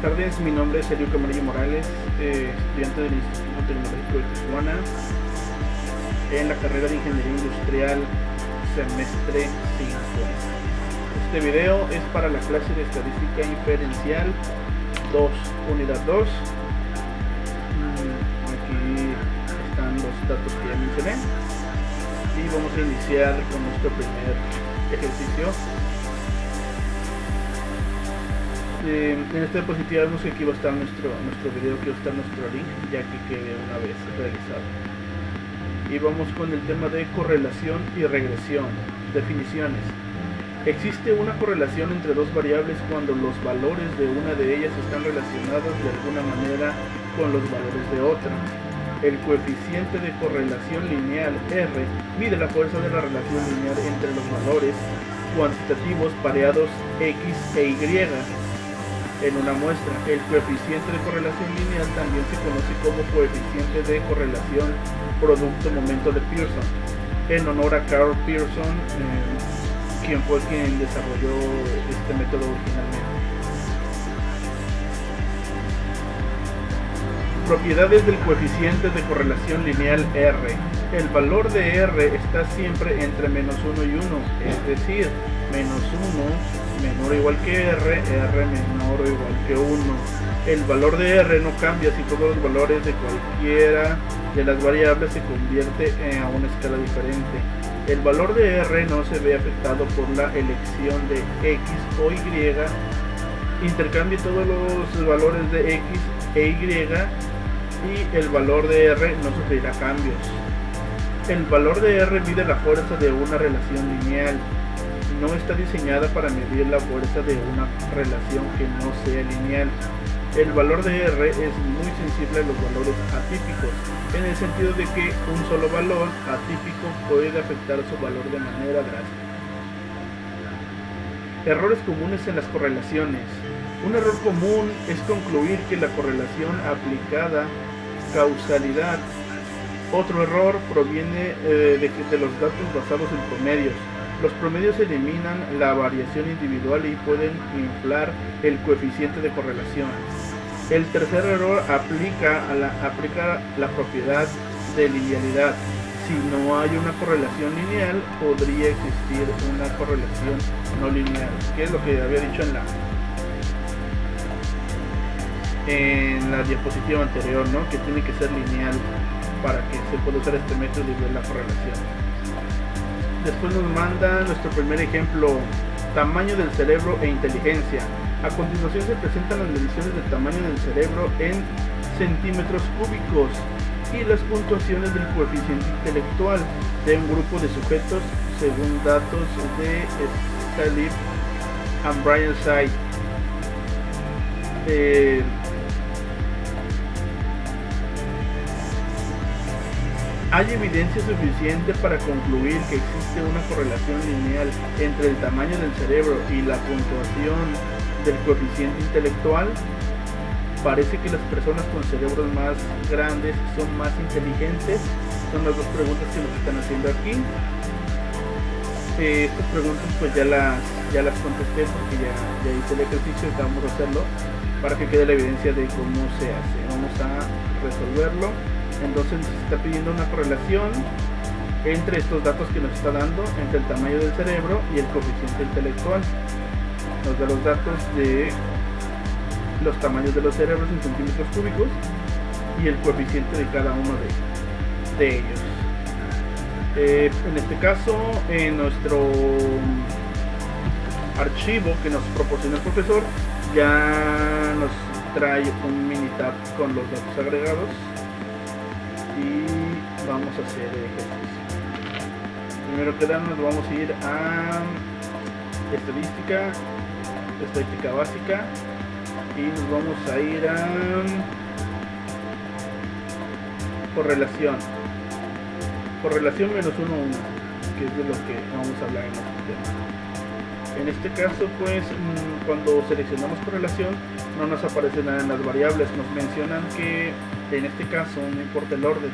tardes, mi nombre es Elio Camarillo Morales, estudiante del Instituto Tecnológico de Tijuana en la carrera de Ingeniería Industrial semestre 5. Este video es para la clase de Estadística Inferencial 2, unidad 2. Aquí están los datos que ya mencioné y vamos a iniciar con nuestro primer ejercicio. En esta diapositiva vemos que aquí va a estar nuestro video, que va a estar nuestro link, ya que quede una vez realizado. Y vamos con el tema de correlación y regresión. Definiciones. Existe una correlación entre dos variables cuando los valores de una de ellas están relacionados de alguna manera con los valores de otra. El coeficiente de correlación lineal R mide la fuerza de la relación lineal entre los valores cuantitativos pareados X e Y en una muestra. El coeficiente de correlación lineal también se conoce como coeficiente de correlación producto-momento de Pearson, en honor a Carl Pearson, quien fue quien desarrolló este método originalmente. Propiedades del coeficiente de correlación lineal R. El valor de R está siempre entre menos 1 y 1, es decir, menos 1 menor o igual que R, R menor o igual que 1. El valor de R no cambia si todos los valores de cualquiera de las variables se convierte a una escala diferente. El valor de R no se ve afectado por la elección de X o Y. Intercambie todos los valores de X e Y y el valor de R no sufrirá cambios. El valor de R mide la fuerza de una relación lineal. No está diseñada para medir la fuerza de una relación que no sea lineal. El valor de R es muy sensible a los valores atípicos, en el sentido de que un solo valor atípico puede afectar su valor de manera drástica. Errores comunes en las correlaciones. Un error común es concluir que la correlación aplicada causalidad. Otro error proviene de los datos basados en promedios. Los promedios eliminan la variación individual y pueden inflar el coeficiente de correlación. El tercer error aplica la propiedad de linealidad. Si no hay una correlación lineal, podría existir una correlación no lineal, que es lo que había dicho en la diapositiva anterior, ¿no? Que tiene que ser lineal para que se pueda usar este método y ver la correlación. Después nos manda nuestro primer ejemplo, tamaño del cerebro e inteligencia. A continuación se presentan las mediciones del tamaño del cerebro en centímetros cúbicos y las puntuaciones del coeficiente intelectual de un grupo de sujetos según datos de Salib and Brian Say. Hay evidencia suficiente para concluir que existe una correlación lineal entre el tamaño del cerebro y la puntuación del coeficiente intelectual. Parece que las personas con cerebros más grandes son más inteligentes. Son las dos preguntas que nos están haciendo aquí. Estas preguntas pues ya las contesté porque ya hice el ejercicio y vamos a hacerlo para que quede la evidencia de cómo se hace. Vamos a resolverlo. Entonces nos está pidiendo una correlación entre estos datos que nos está dando, entre el tamaño del cerebro y el coeficiente intelectual. Nos da los datos de los tamaños de los cerebros en centímetros cúbicos y el coeficiente de cada uno de ellos. En este caso, en nuestro archivo que nos proporciona el profesor, ya nos trae un mini tab con los datos agregados. Y vamos a hacer el ejercicio. Primero que nada nos vamos a ir a estadística básica y nos vamos a ir a correlación menos 1, 1, que es de lo que vamos a hablar en este tema. En este caso pues cuando seleccionamos correlación no nos aparece nada en las variables, nos mencionan que en este caso no importa el orden,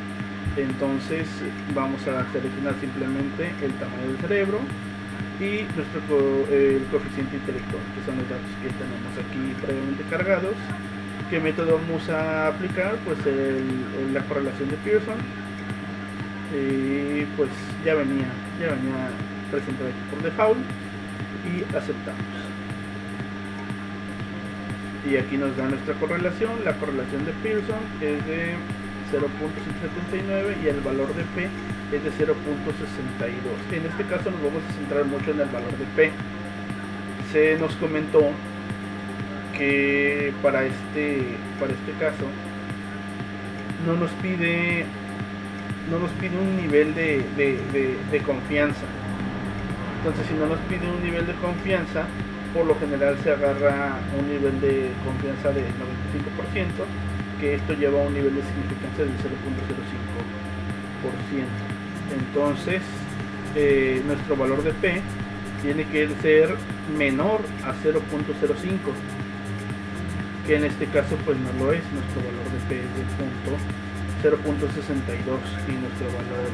entonces vamos a seleccionar simplemente el tamaño del cerebro y el coeficiente intelectual, que son los datos que tenemos aquí previamente cargados. ¿Qué método vamos a aplicar? Pues la correlación de Pearson, y pues ya venía presentado aquí por default y aceptamos. Y aquí nos da nuestra correlación. La correlación de Pearson es de 0.179 y el valor de P es de 0.62. En este caso nos vamos a centrar mucho en el valor de P. Se nos comentó que para este caso no nos pide un nivel de confianza. Entonces, si no nos pide un nivel de confianza, por lo general se agarra un nivel de confianza de 95%, que esto lleva a un nivel de significancia del 0.05%. Entonces, nuestro valor de P tiene que ser menor a 0.05, que en este caso pues no lo es. Nuestro valor de P es de 0.62 y nuestro valor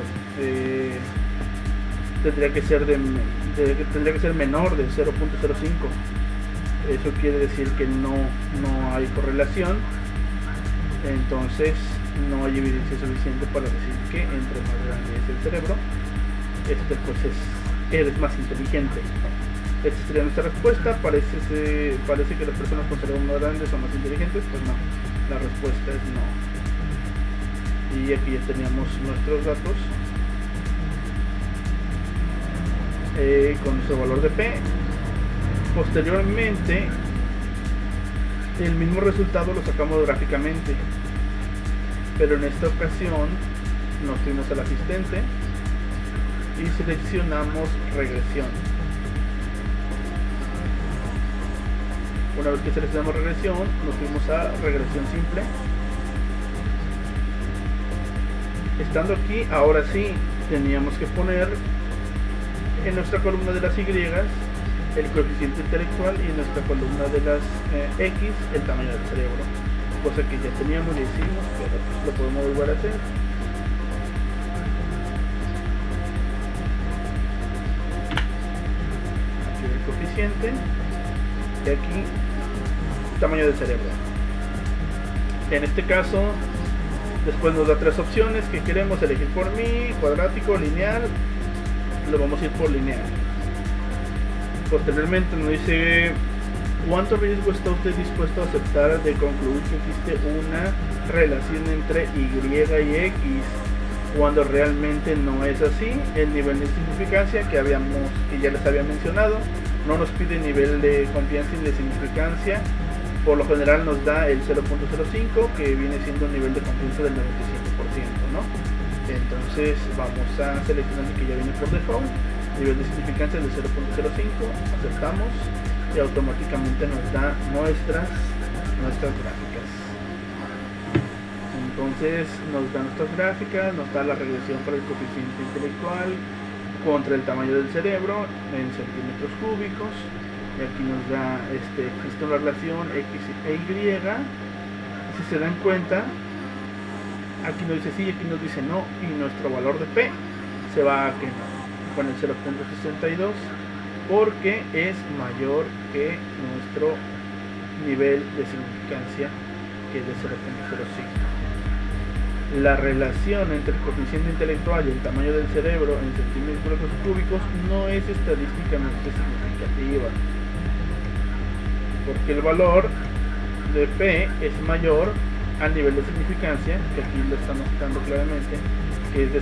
tendría que ser menor de 0.05. Eso quiere decir que no hay correlación. Entonces no hay evidencia suficiente para decir que entre más grande es el cerebro, pues eres más inteligente. Esta sería nuestra respuesta. Parece que las personas con cerebro más grandes son más inteligentes. Pues no, la respuesta es no. Y aquí ya teníamos nuestros datos con nuestro valor de P. Posteriormente, el mismo resultado lo sacamos gráficamente, pero en esta ocasión nos fuimos al asistente y seleccionamos regresión. Una vez que seleccionamos regresión, nos fuimos a regresión simple. Estando aquí, ahora sí teníamos que poner en nuestra columna de las Y el coeficiente intelectual y en nuestra columna de las X el tamaño del cerebro, cosa que ya teníamos y hicimos, pero pues lo podemos volver a hacer. Aquí el coeficiente y aquí el tamaño del cerebro. En este caso después nos da tres opciones que queremos elegir por mí: cuadrático, lineal. Lo vamos a ir por lineal. Posteriormente nos dice: ¿cuánto riesgo está usted dispuesto a aceptar de concluir que existe una relación entre Y y X cuando realmente no es así? El nivel de significancia que ya les había mencionado, no nos pide nivel de confianza y de significancia. Por lo general nos da el 0.05, que viene siendo un nivel de confianza del 95%, ¿no? Entonces vamos a seleccionar el que ya viene por default, nivel de significancia del 0.05, aceptamos y automáticamente nos da nuestras gráficas. Entonces nos da nuestras gráficas, nos da la regresión para el coeficiente intelectual contra el tamaño del cerebro en centímetros cúbicos, y aquí nos da existe una relación X e Y. Si se dan cuenta, aquí nos dice sí, aquí nos dice no, y nuestro valor de P se va a que no, con el 0.62, porque es mayor que nuestro nivel de significancia, que es de 0.05. La relación entre el coeficiente intelectual y el tamaño del cerebro en centímetros cúbicos no es estadísticamente significativa, porque el valor de P es mayor al nivel de significancia, que aquí lo está mostrando claramente, que es de 0.05,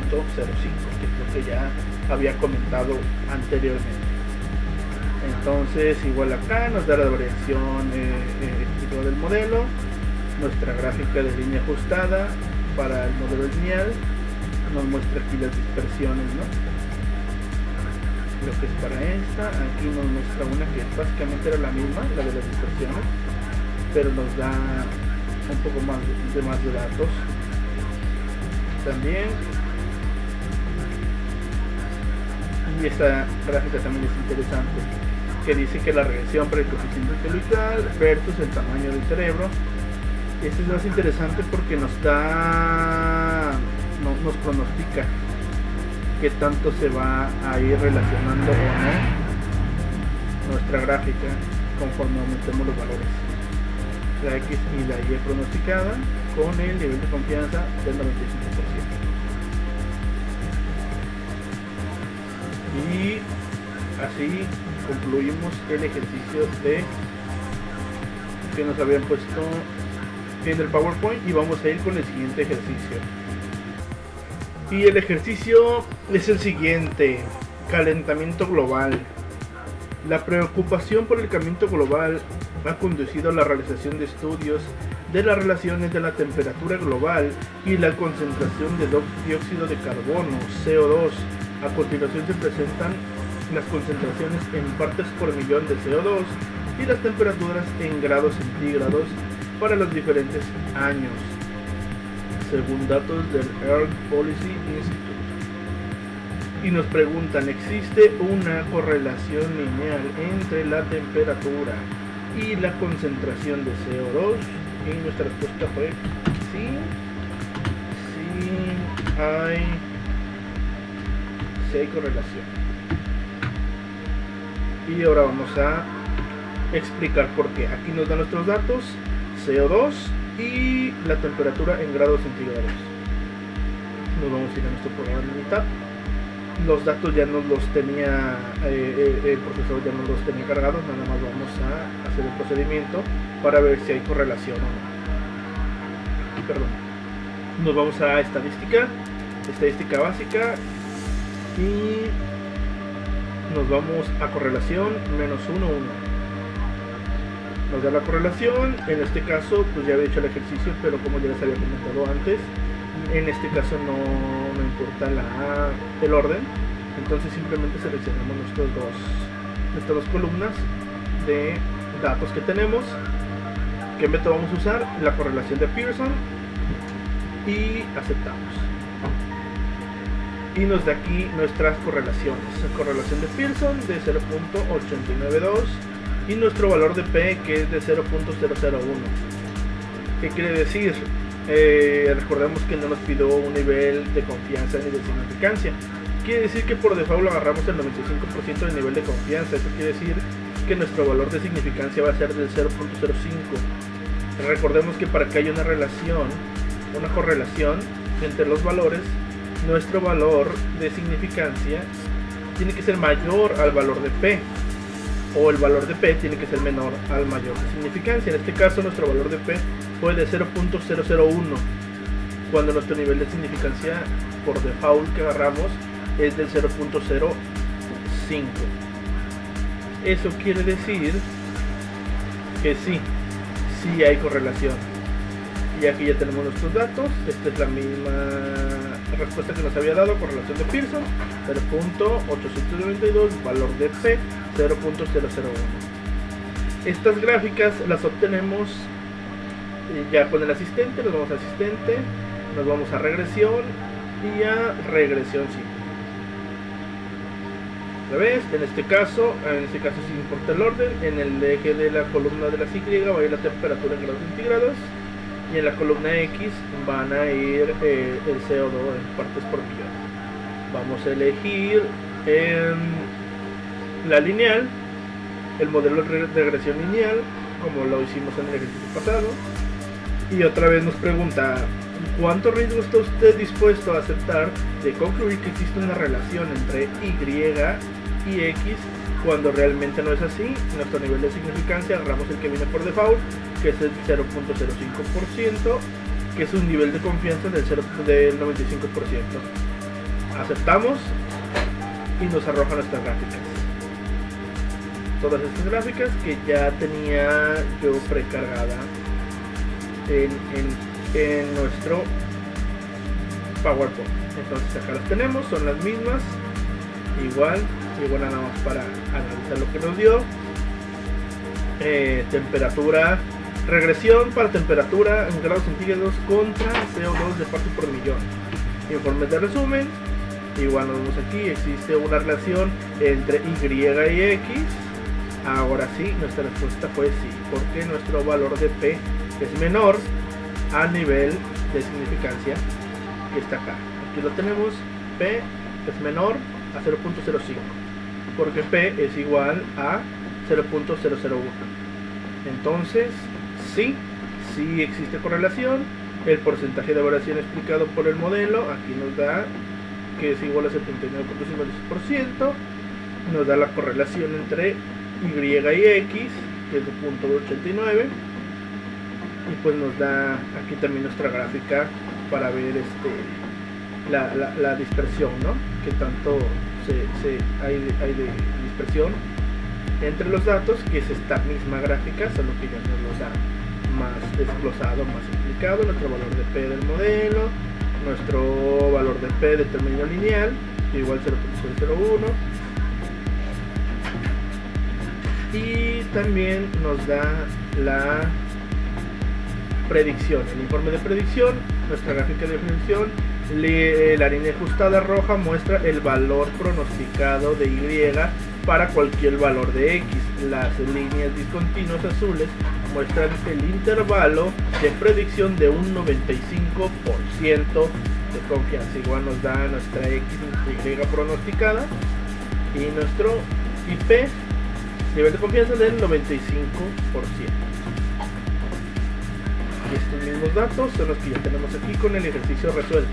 que es lo que ya había comentado anteriormente. Entonces igual acá nos da la variación del modelo, nuestra gráfica de línea ajustada para el modelo lineal, nos muestra aquí las dispersiones, ¿no? Lo que es para esta, aquí nos muestra una que básicamente era la misma, la de las dispersiones, pero nos da un poco más de datos también. Y esta gráfica también es interesante, que dice que la regresión para el coeficiente intelectual versus el tamaño del cerebro. Este es más interesante porque nos pronostica qué tanto se va a ir relacionando o no nuestra gráfica conforme aumentemos los valores, la X y la Y pronosticada con el nivel de confianza del 95%. Y así concluimos el ejercicio que nos habían puesto en el PowerPoint, y vamos a ir con el siguiente ejercicio. Y el ejercicio es el siguiente: calentamiento global. La preocupación por el calentamiento global ha conducido a la realización de estudios de las relaciones de la temperatura global y la concentración de dióxido de carbono, CO2. A continuación se presentan las concentraciones en partes por millón de CO2 y las temperaturas en grados centígrados para los diferentes años, según datos del Earth Policy Institute. Y nos preguntan, ¿existe una correlación lineal entre la temperatura y la concentración de CO2? Y nuestra respuesta fue sí, sí hay correlación. Y ahora vamos a explicar por qué. Aquí nos dan nuestros datos, CO2 y la temperatura en grados centígrados. Nos vamos a ir a nuestro programa de mitad. Los datos ya nos los tenía, el profesor ya nos los tenía cargados, nada más vamos a hacer el procedimiento para ver si hay correlación o no. Perdón. Nos vamos a estadística básica y nos vamos a correlación -1, 1. Nos da la correlación, en este caso pues ya había hecho el ejercicio, pero como ya les había comentado antes, en este caso no importa el orden, entonces simplemente seleccionamos nuestras dos columnas de datos que tenemos. ¿Qué método vamos a usar? La correlación de Pearson, y aceptamos. Y nos da aquí nuestras correlaciones. Correlación de Pearson de 0.892 y nuestro valor de P, que es de 0.001. ¿Qué quiere decir? Recordemos que no nos pidió un nivel de confianza ni de significancia. Quiere decir que por default agarramos el 95% del nivel de confianza. Eso quiere decir que nuestro valor de significancia va a ser del 0.05. Recordemos que para que haya una correlación entre los valores, nuestro valor de significancia tiene que ser mayor al valor de P, o el valor de P tiene que ser menor al mayor de significancia. En este caso nuestro valor de P fue de 0.001, cuando nuestro nivel de significancia por default que agarramos es del 0.05. Eso quiere decir que sí hay correlación. Y aquí ya tenemos nuestros datos. Esta es la misma respuesta que nos había dado, correlación de Pearson 0.892, valor de P 0.001. Estas gráficas las obtenemos ya con el asistente. Nos vamos a asistente, nos vamos a regresión y a regresión simple. ¿Ves? En este caso sí importa el orden. En el eje de la columna de las Y va a ir la temperatura en grados centígrados, y en la columna X van a ir el CO2 en partes por millón. Vamos a elegir la lineal, el modelo de regresión lineal, como lo hicimos en el ejercicio pasado. Y otra vez nos pregunta, ¿cuánto riesgo está usted dispuesto a aceptar de concluir que existe una relación entre Y y X cuando realmente no es así? Nuestro nivel de significancia, agarramos el que viene por default, que es el 0.05%, que es un nivel de confianza del 95%. Aceptamos y nos arroja nuestras gráficas. Todas estas gráficas que ya tenía yo precargada en nuestro PowerPoint. Entonces acá las tenemos, son las mismas, igual nada más para analizar lo que nos dio. Temperatura, regresión para temperatura en grados centígrados contra CO2 de partes por millón. Informes de resumen, igual nos vemos aquí, existe una relación entre Y y X. Ahora sí, nuestra respuesta fue sí, porque nuestro valor de P es menor al nivel de significancia que está acá. Aquí lo tenemos, P es menor a 0.05, porque P es igual a 0.001. Entonces, sí existe correlación. El porcentaje de variación explicado por el modelo aquí nos da que es igual a 79.56%. Nos da la correlación entre Y y X, que es de 0.89, y pues nos da aquí también nuestra gráfica para ver la dispersión, ¿no? Que tanto hay de dispersión entre los datos, que es esta misma gráfica, solo que ya nos lo da más desglosado, más explicado. Nuestro valor de P del modelo, nuestro valor de P de término lineal, igual 0.001, y también nos da la predicción, el informe de predicción. Nuestra gráfica de predicción, la línea ajustada roja muestra el valor pronosticado de Y para cualquier valor de X. Las líneas discontinuas azules muestran el intervalo de predicción de un 95% de confianza. Igual nos da nuestra X y pronosticada y nuestro IP, nivel de confianza del 95%. Y estos mismos datos son los que ya tenemos aquí con el ejercicio resuelto.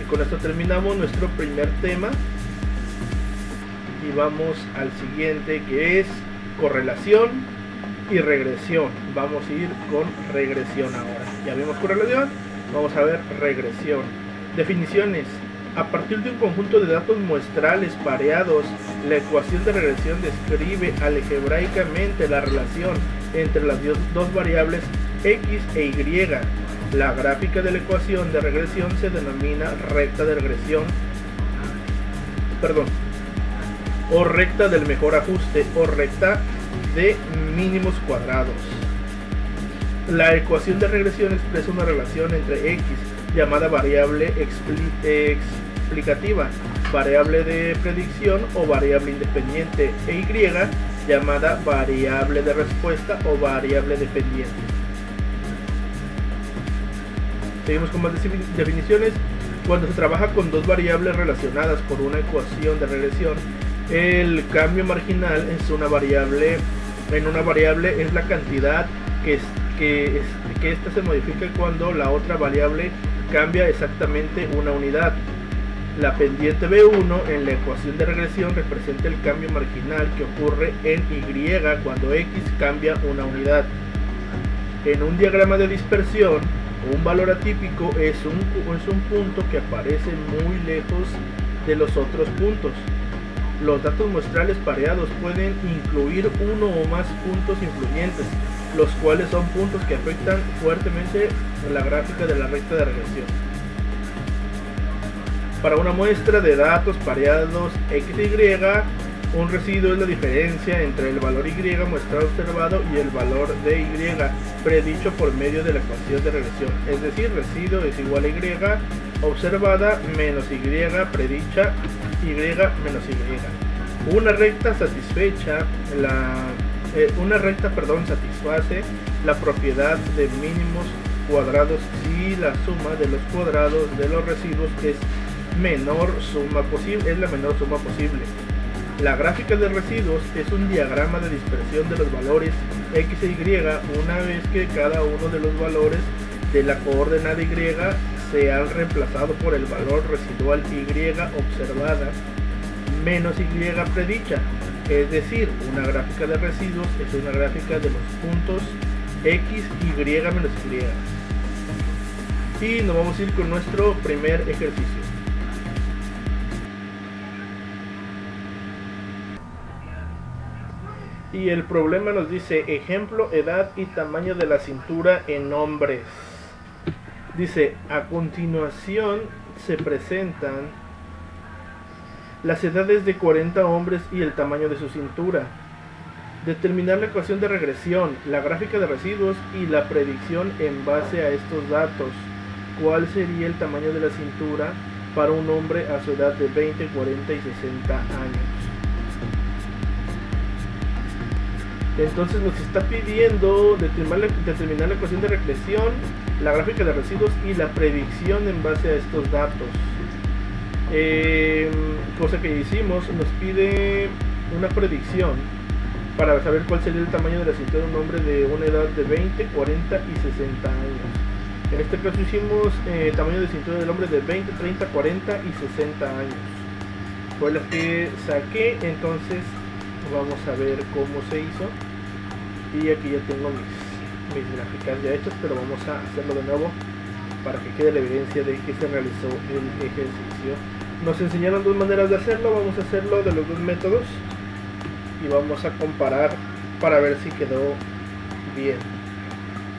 Y con esto terminamos nuestro primer tema y vamos al siguiente, que es correlación y regresión. Vamos a ir con regresión ahora. Ya vimos correlación, vamos a ver regresión. Definiciones. A partir de un conjunto de datos muestrales pareados, la ecuación de regresión describe algebraicamente la relación entre las dos variables X e Y. La gráfica de la ecuación de regresión se denomina recta de regresión, o recta del mejor ajuste, o recta de mínimos cuadrados. La ecuación de regresión expresa una relación entre X, llamada variable explicativa, variable de predicción o variable independiente, e Y, llamada variable de respuesta o variable dependiente. Seguimos con más definiciones. Cuando se trabaja con dos variables relacionadas por una ecuación de regresión, el cambio marginal en una variable es la cantidad que esta se modifica cuando la otra variable cambia exactamente una unidad. La pendiente B1 en la ecuación de regresión representa el cambio marginal que ocurre en Y cuando X cambia una unidad. En un diagrama de dispersión, un valor atípico es un punto que aparece muy lejos de los otros puntos. Los datos muestrales pareados pueden incluir uno o más puntos influyentes, los cuales son puntos que afectan fuertemente la gráfica de la recta de regresión. Para una muestra de datos pareados X e Y, un residuo es la diferencia entre el valor Y muestrado observado y el valor de Y predicho por medio de la ecuación de regresión. Es decir, residuo es igual a Y observada menos Y predicha, Y menos Y. Una recta satisface la propiedad de mínimos cuadrados si la suma de los cuadrados de los residuos es la menor suma posible. La gráfica de residuos es un diagrama de dispersión de los valores X e Y una vez que cada uno de los valores de la coordenada Y se han reemplazado por el valor residual Y observada menos Y predicha. Es decir, una gráfica de residuos es una gráfica de los puntos X, Y menos Y. Y nos vamos a ir con nuestro primer ejercicio. Y el problema nos dice ejemplo, edad y tamaño de la cintura en hombres. Dice, a continuación se presentan las edades de 40 hombres y el tamaño de su cintura. Determinar la ecuación de regresión, la gráfica de residuos y la predicción en base a estos datos. ¿Cuál sería el tamaño de la cintura para un hombre a su edad de 20, 40 y 60 años? Entonces nos está pidiendo determinar la ecuación de regresión, la gráfica de residuos y la predicción en base a estos datos. Cosa que hicimos, nos pide una predicción para saber cuál sería el tamaño de la cintura de un hombre de una edad de 20, 40 y 60 años. En este caso hicimos tamaño de cintura del hombre de 20, 30, 40 y 60 años. Fue la que saqué, entonces vamos a ver cómo se hizo. Y aquí ya tengo mis gráficas ya hechas, pero vamos a hacerlo de nuevo para que quede la evidencia de que se realizó el ejercicio. Nos enseñaron dos maneras de hacerlo, vamos a hacerlo de los dos métodos y vamos a comparar para ver si quedó bien.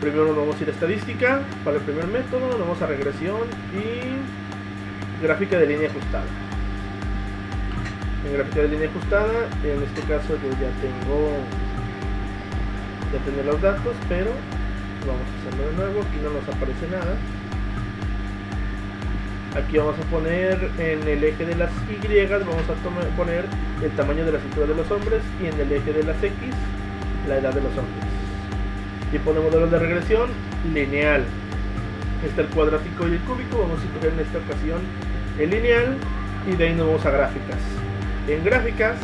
Primero nos vamos a ir a estadística para el primer método, nos vamos a regresión y gráfica de línea ajustada. En gráfica de línea ajustada, en este caso yo ya tengo los datos, pero vamos a hacerlo de nuevo. Aquí no nos aparece nada. Aquí vamos a poner en el eje de las Y, vamos a poner el tamaño de la cintura de los hombres, y en el eje de las X la edad de los hombres. Y ponemos modelos de regresión lineal. Está el cuadrático y el cúbico. Vamos a escoger en esta ocasión el lineal y de ahí nos vamos a gráficas. En gráficas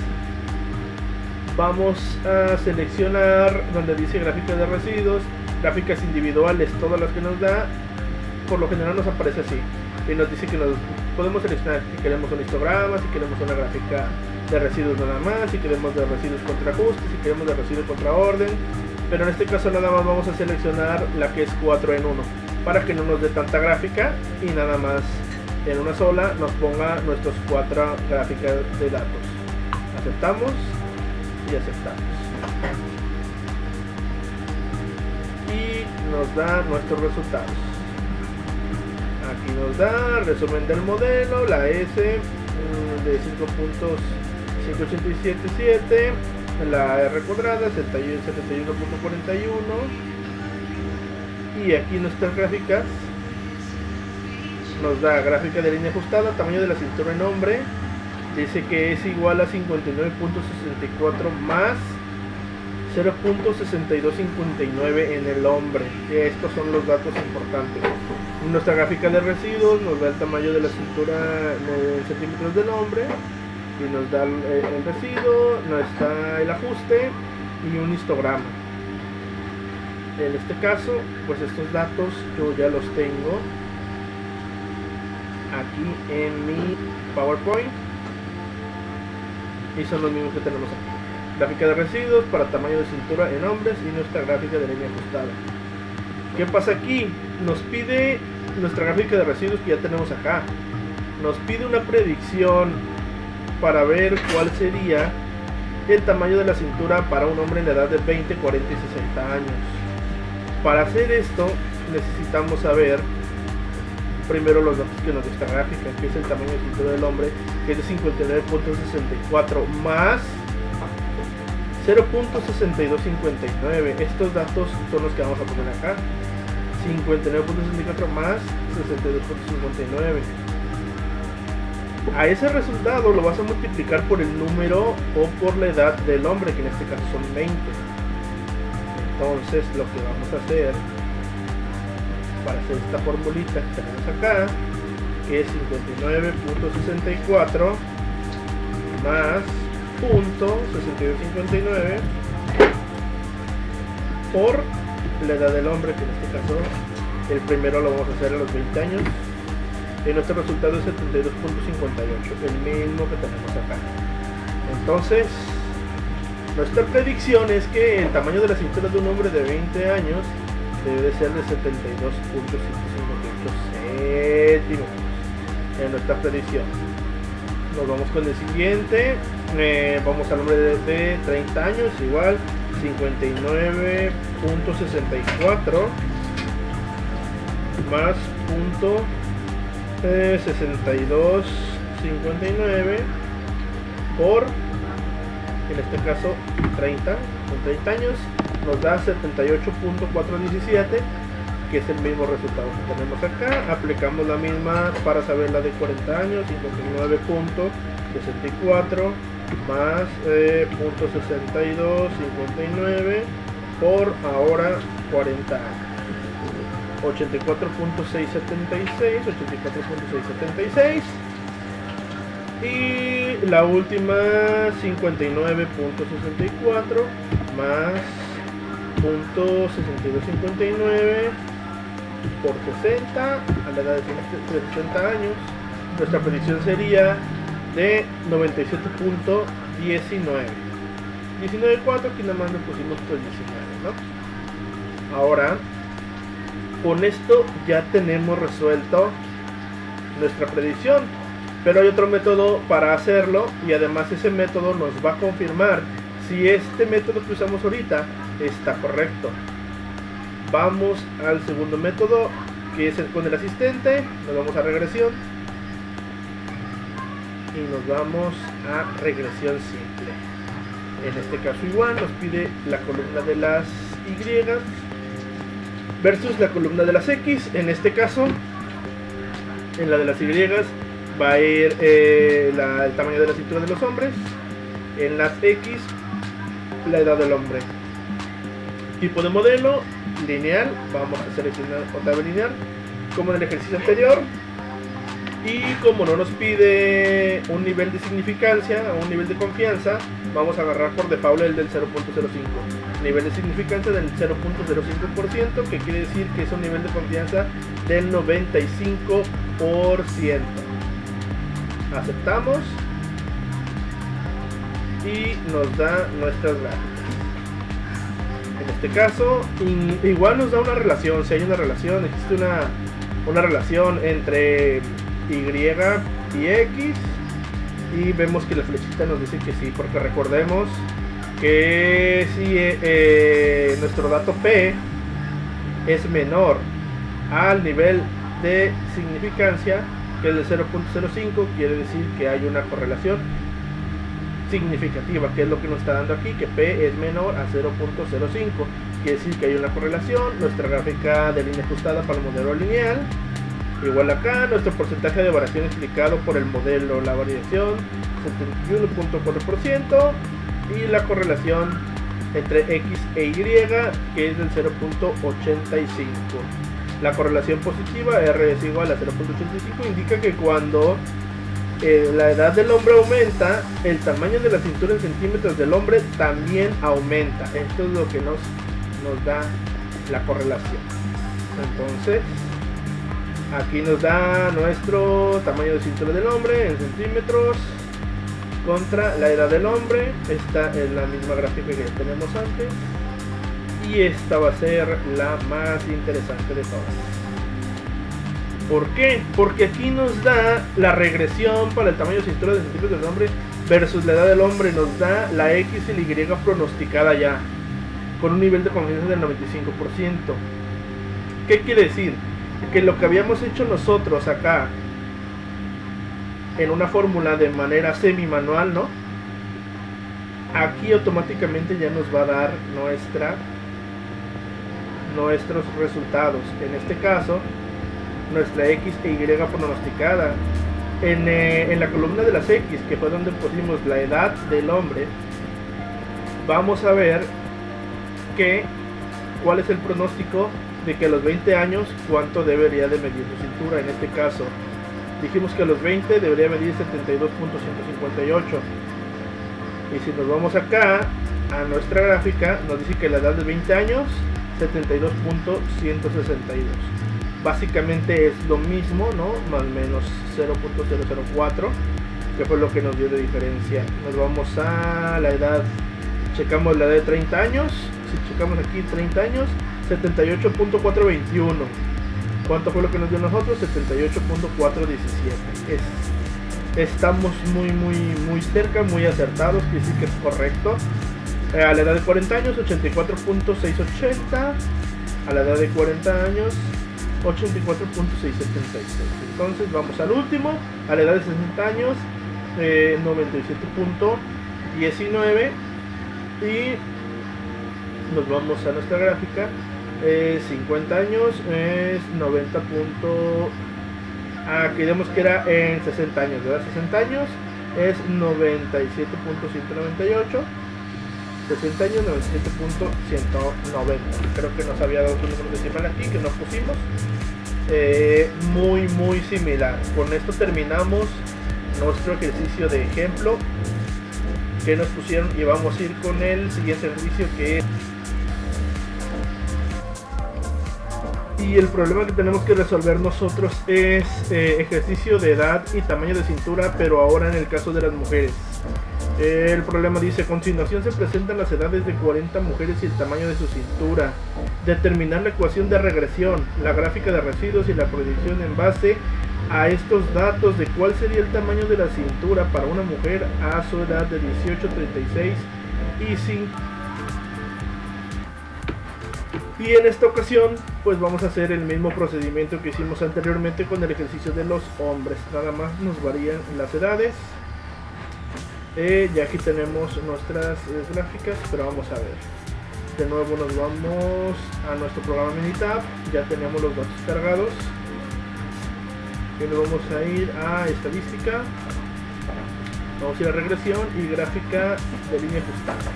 vamos a seleccionar donde dice gráficas de residuos, gráficas individuales, todas las que nos da. Por lo general nos aparece así y nos dice que nos podemos seleccionar si queremos un histograma, si queremos una gráfica de residuos nada más, si queremos de residuos contra ajuste, si queremos de residuos contra orden, pero en este caso nada más vamos a seleccionar la que es 4 en 1 para que no nos dé tanta gráfica y nada más en una sola nos ponga nuestros 4 gráficas de datos. Aceptamos y aceptamos y nos da nuestros resultados. Aquí nos da resumen del modelo, la S de 5.5877, la R cuadrada 71.41 y aquí nuestras gráficas nos da gráfica de línea ajustada, tamaño de la cintura en hombre, dice que es igual a 59.64 más 0.6259 en el hombre. Estos son los datos importantes. Nuestra gráfica de residuos nos da el tamaño de la cintura en centímetros del hombre y nos da el residuo, nos está el ajuste y un histograma. En este caso, pues estos datos yo ya los tengo aquí en mi PowerPoint y son los mismos que tenemos aquí. Gráfica de residuos para tamaño de cintura en hombres y nuestra gráfica de línea ajustada. ¿Qué pasa aquí? Nos pide nuestra gráfica de residuos que ya tenemos acá. Nos pide una predicción para ver cuál sería el tamaño de la cintura para un hombre en la edad de 20, 40 y 60 años. Para hacer esto necesitamos saber primero los datos que nos da esta gráfica, que es el tamaño de cintura del hombre, que es de 59.64 más 0.6259. Estos datos son los que vamos a poner acá. 59.64 más 62.59. A ese resultado lo vas a multiplicar por el número o por la edad del hombre, que en este caso son 20. Entonces lo que vamos a hacer para hacer esta formulita que tenemos acá, que es 59.64 más .6259 por la edad del hombre, que en este caso el primero lo vamos a hacer a los 20 años, y nuestro resultado es 72.58, el mismo que tenemos acá. Entonces nuestra predicción es que el tamaño de la cintura de un hombre de 20 años debe de ser de 72.158 céntimos en nuestra predicción. Nos vamos con el siguiente. Vamos al hombre de 30 años, igual 59.64 más .6259 por, en este caso 30, con 30 años nos da 78.417, que es el mismo resultado que tenemos acá. Aplicamos la misma para saber la de 40 años, 59.64 más .6259 por ahora 40 años, 84.676, Y la última 59.64 más .6259 por 60 a la edad de 60 años. Nuestra predicción sería de 97.19. 19.4, aquí nada más le pusimos pues 19, ¿no? Ahora, con esto ya tenemos resuelto nuestra predicción, pero hay otro método para hacerlo, y además ese método nos va a confirmar si este método que usamos ahorita está correcto. Vamos al segundo método, que es con el asistente. Nos vamos a regresión y nos vamos a regresión simple. En este caso igual nos pide la columna de las Y versus la columna de las X. En este caso, en la de las Y va a ir el tamaño de la cintura de los hombres, en las X la edad del hombre. Tipo de modelo lineal, vamos a seleccionar tabla lineal como en el ejercicio anterior. Y como no nos pide un nivel de significancia o un nivel de confianza, vamos a agarrar por default el del 0.05. Nivel de significancia del 0.05%, que quiere decir que es un nivel de confianza del 95%. Aceptamos y nos da nuestras gráficas. En este caso, igual nos da una relación. Si hay una relación, existe una relación entre Y y X, y vemos que la flechita nos dice que sí, porque recordemos que si nuestro dato P es menor al nivel de significancia, que es de 0.05, quiere decir que hay una correlación significativa, que es lo que nos está dando aquí, que P es menor a 0.05, quiere decir que hay una correlación. Nuestra gráfica de línea ajustada para el modelo lineal, igual acá, nuestro porcentaje de variación explicado por el modelo, la variación 71.4%, y la correlación entre X e Y, que es del 0.85. La correlación positiva, R es igual a 0.85, indica que cuando la edad del hombre aumenta, el tamaño de la cintura en centímetros del hombre también aumenta. Esto es lo que nos da la correlación. Entonces, aquí nos da nuestro tamaño de cintura del hombre en centímetros contra la edad del hombre. Esta es la misma gráfica que tenemos antes, y esta va a ser la más interesante de todas. ¿Por qué? Porque aquí nos da la regresión para el tamaño de cintura de centímetros del hombre versus la edad del hombre. Nos da la X y la Y pronosticada ya, con un nivel de confianza del 95%. ¿Qué quiere decir? Que lo que habíamos hecho nosotros acá en una fórmula de manera semi-manual, ¿no? Aquí automáticamente ya nos va a dar nuestros resultados. En este caso, nuestra X e Y pronosticada. En la columna de las X, que fue donde pusimos la edad del hombre, vamos a ver cuál es el pronóstico de que a los 20 años cuánto debería de medir su cintura. En este caso dijimos que a los 20 debería medir 72.158, y si nos vamos acá a nuestra gráfica, nos dice que la edad de 20 años 72.162. básicamente es lo mismo, ¿no? Más o menos 0.004, que fue lo que nos dio de diferencia. Nos vamos a la edad, checamos la edad de 30 años, si checamos aquí 30 años, 78.421. ¿Cuánto fue lo que nos dio a nosotros? 78.417. Estamos muy cerca, muy acertados, quiere decir que es correcto. A la edad de 40 años, 84.680. A la edad de 40 años, 84.676. Entonces vamos al último, a la edad de 60 años, 97.19. Y nos vamos a nuestra gráfica. 50 años es 90. Aquí vemos que era en 60 años, ¿verdad? 60 años es 97.198. 60 años, 97.190. Creo que nos había dado un número decimal aquí que nos pusimos. Muy similar. Con esto terminamos nuestro ejercicio de ejemplo que nos pusieron, y vamos a ir con el siguiente ejercicio, que es... Y el problema que tenemos que resolver nosotros es ejercicio de edad y tamaño de cintura, pero ahora en el caso de las mujeres. El problema dice: a continuación se presentan las edades de 40 mujeres y el tamaño de su cintura. Determinar la ecuación de regresión, la gráfica de residuos y la proyección en base a estos datos de cuál sería el tamaño de la cintura para una mujer a su edad de 18, 36 y 5. Y en esta ocasión pues vamos a hacer el mismo procedimiento que hicimos anteriormente con el ejercicio de los hombres, nada más nos varían las edades. Ya aquí tenemos nuestras gráficas, pero vamos a ver. De nuevo nos vamos a nuestro programa Minitab, ya tenemos los datos cargados. Y nos vamos a ir a estadística, vamos a ir a regresión y gráfica de línea ajustada.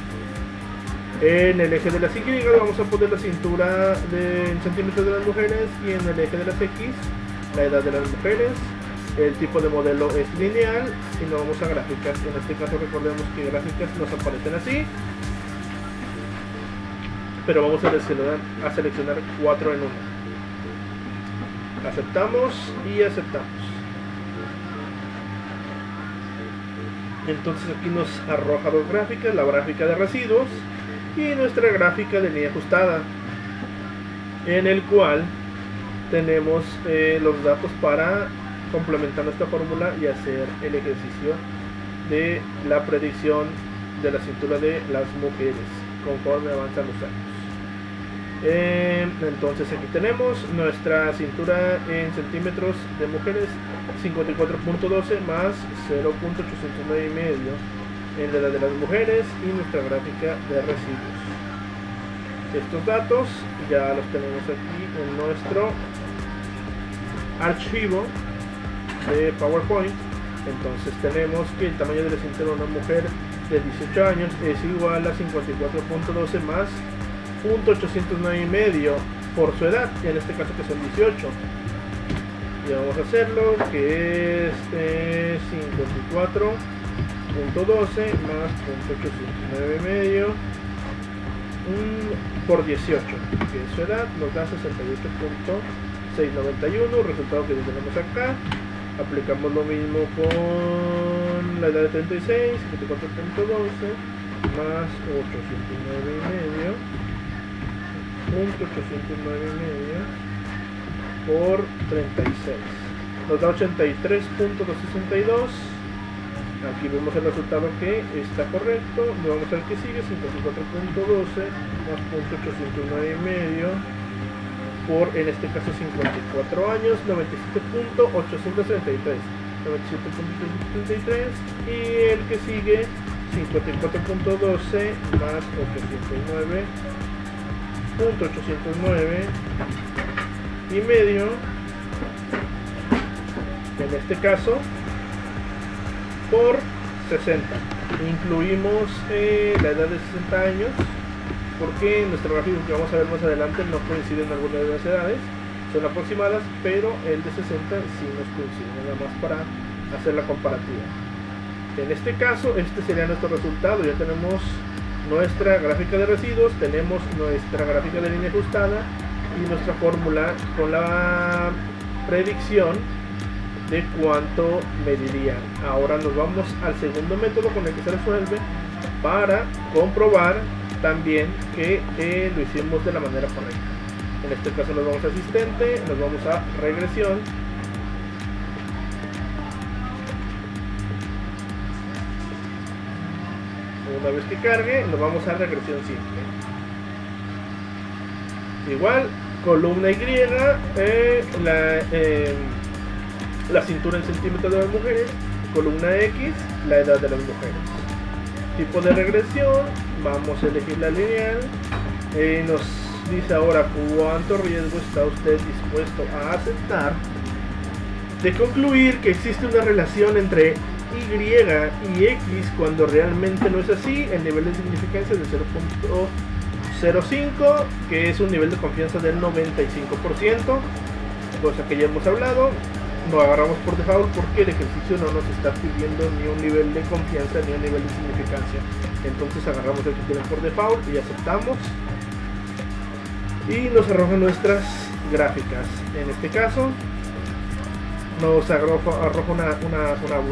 En el eje de las Y vamos a poner la cintura en centímetros de las mujeres, y en el eje de las X la edad de las mujeres. El tipo de modelo es lineal y nos vamos a gráficas. En este caso recordemos que gráficas nos aparecen así, pero vamos a seleccionar 4 en 1. Aceptamos y aceptamos. Entonces aquí nos arroja dos gráficas: la gráfica de residuos y nuestra gráfica de línea ajustada, en el cual tenemos los datos para complementar nuestra fórmula y hacer el ejercicio de la predicción de la cintura de las mujeres conforme avanzan los años. Entonces aquí tenemos nuestra cintura en centímetros de mujeres: 54.12 más 0.809 y medio en la edad de las mujeres, y nuestra gráfica de residuos. Estos datos ya los tenemos aquí en nuestro archivo de PowerPoint. Entonces tenemos que el tamaño de la cintura de una mujer de 18 años es igual a 54.12 más 0.809 y medio por su edad, y en este caso que son 18. Y vamos a hacerlo, que es 54.12 más 0.809 y medio por 18, que es su edad, nos da 68.691, resultado que tenemos acá. Aplicamos lo mismo con la edad de 36, 54.12 más 809 y medio, 809 y medio por 36, nos da 83.262. Aquí vemos el resultado que está correcto. Le vamos al que sigue: 54.12 más 0.809 y medio por, en este caso, 54 años, 97.833, 97.833, y el que sigue 54.12 más 809.809 y medio, en este caso por 60. Incluimos la edad de 60 años, porque en nuestro gráfico que vamos a ver más adelante no coinciden algunas de las edades, son aproximadas, pero el de 60 sí nos coincide, nada más para hacer la comparativa. En este caso, este sería nuestro resultado. Ya tenemos nuestra gráfica de residuos, tenemos nuestra gráfica de línea ajustada y nuestra fórmula con la predicción de cuánto medirían. Ahora nos vamos al segundo método con el que se resuelve, para comprobar también que lo hicimos de la manera correcta. En este caso nos vamos a asistente, nos vamos a regresión, una vez que cargue nos vamos a regresión simple. Igual, columna Y, la cintura en centímetros de las mujeres; columna X, la edad de las mujeres. Tipo de regresión, vamos a elegir la lineal. Nos dice ahora cuánto riesgo está usted dispuesto a aceptar de concluir que existe una relación entre Y y X cuando realmente no es así. El nivel de significancia es de 0.05, que es un nivel de confianza del 95%, cosa que ya hemos hablado. lo agarramos por default porque el ejercicio no nos está pidiendo ni un nivel de confianza ni un nivel de significancia. Entonces agarramos el que tienen por default y aceptamos, y nos arroja nuestras gráficas. En este caso nos arroja una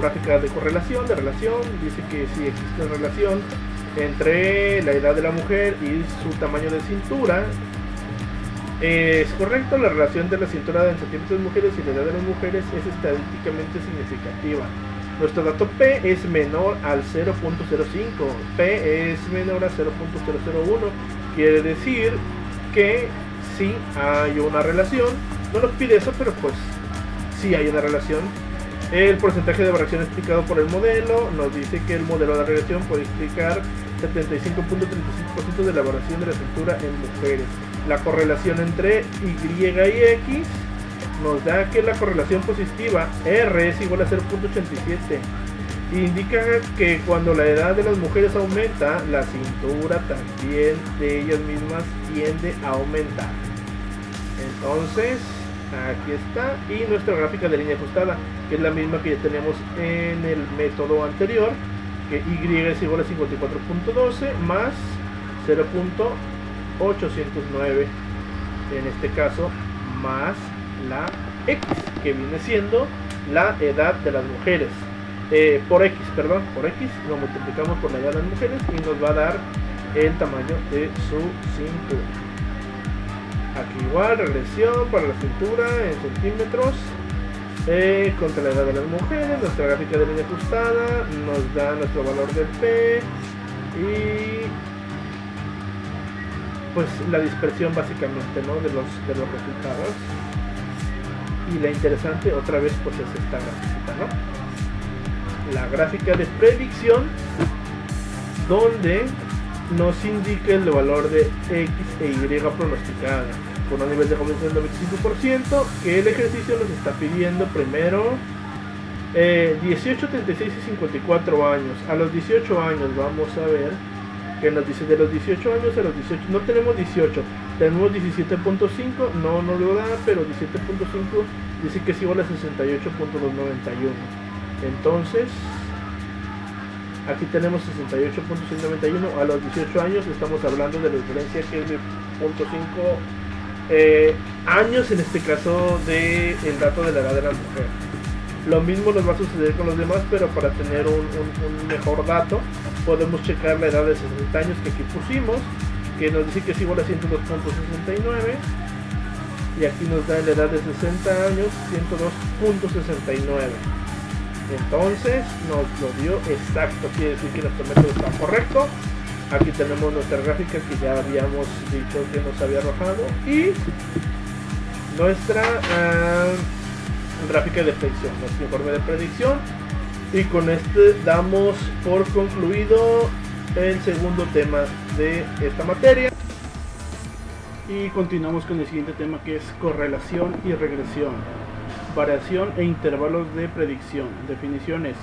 gráfica de correlación, de relación. Dice que si existe relación entre la edad de la mujer y su tamaño de cintura. Es correcto, la relación de la cintura en centímetros de mujeres y la edad de las mujeres es estadísticamente significativa. Nuestro dato P es menor al 0.05, P es menor a 0.001, quiere decir que sí hay una relación. No nos pide eso, pero pues sí hay una relación. El porcentaje de variación explicado por el modelo nos dice que el modelo de regresión puede explicar 75.35% de la variación de la cintura en mujeres. La correlación entre Y y X nos da que la correlación positiva R es igual a 0.87. Indica que cuando la edad de las mujeres aumenta, la cintura también de ellas mismas tiende a aumentar. Entonces, aquí está, y nuestra gráfica de línea ajustada, que es la misma que ya tenemos en el método anterior, que Y es igual a 54.12 más 0.809, en este caso más la X, que viene siendo la edad de las mujeres, por X lo multiplicamos por la edad de las mujeres y nos va a dar el tamaño de su cintura. Aquí igual, regresión para la cintura en centímetros contra la edad de las mujeres. Nuestra gráfica de línea ajustada nos da nuestro valor del P y pues la dispersión básicamente, ¿no?, de los resultados. Y la interesante otra vez pues es esta gráfica, ¿no? La gráfica de predicción, donde nos indica el valor de X e Y pronosticada con un nivel de convención del 95%, que el ejercicio nos está pidiendo primero 18, 36 y 54 años. A los 18 años vamos a ver que nos dice de los 18 años a los 18, no tenemos 18, tenemos 17.5, no nos lo da, pero 17.5 dice que es igual a 68.291. Entonces aquí tenemos 68.691 a los 18 años. Estamos hablando de la diferencia que es de 0.5 años, en este caso de el dato de la edad de la mujer. Lo mismo nos va a suceder con los demás, pero para tener un mejor dato podemos checar la edad de 60 años que aquí pusimos, que nos dice que es igual a 102.69, y aquí nos da la edad de 60 años 102.69. entonces nos lo dio exacto, quiere decir que nuestro método está correcto. Aquí tenemos nuestra gráfica que ya habíamos dicho que nos había arrojado, y nuestra gráfica de predicción, nuestro informe de predicción. Y con este damos por concluido el segundo tema de esta materia, y continuamos con el siguiente tema, que es correlación y regresión, variación e intervalos de predicción. Definiciones: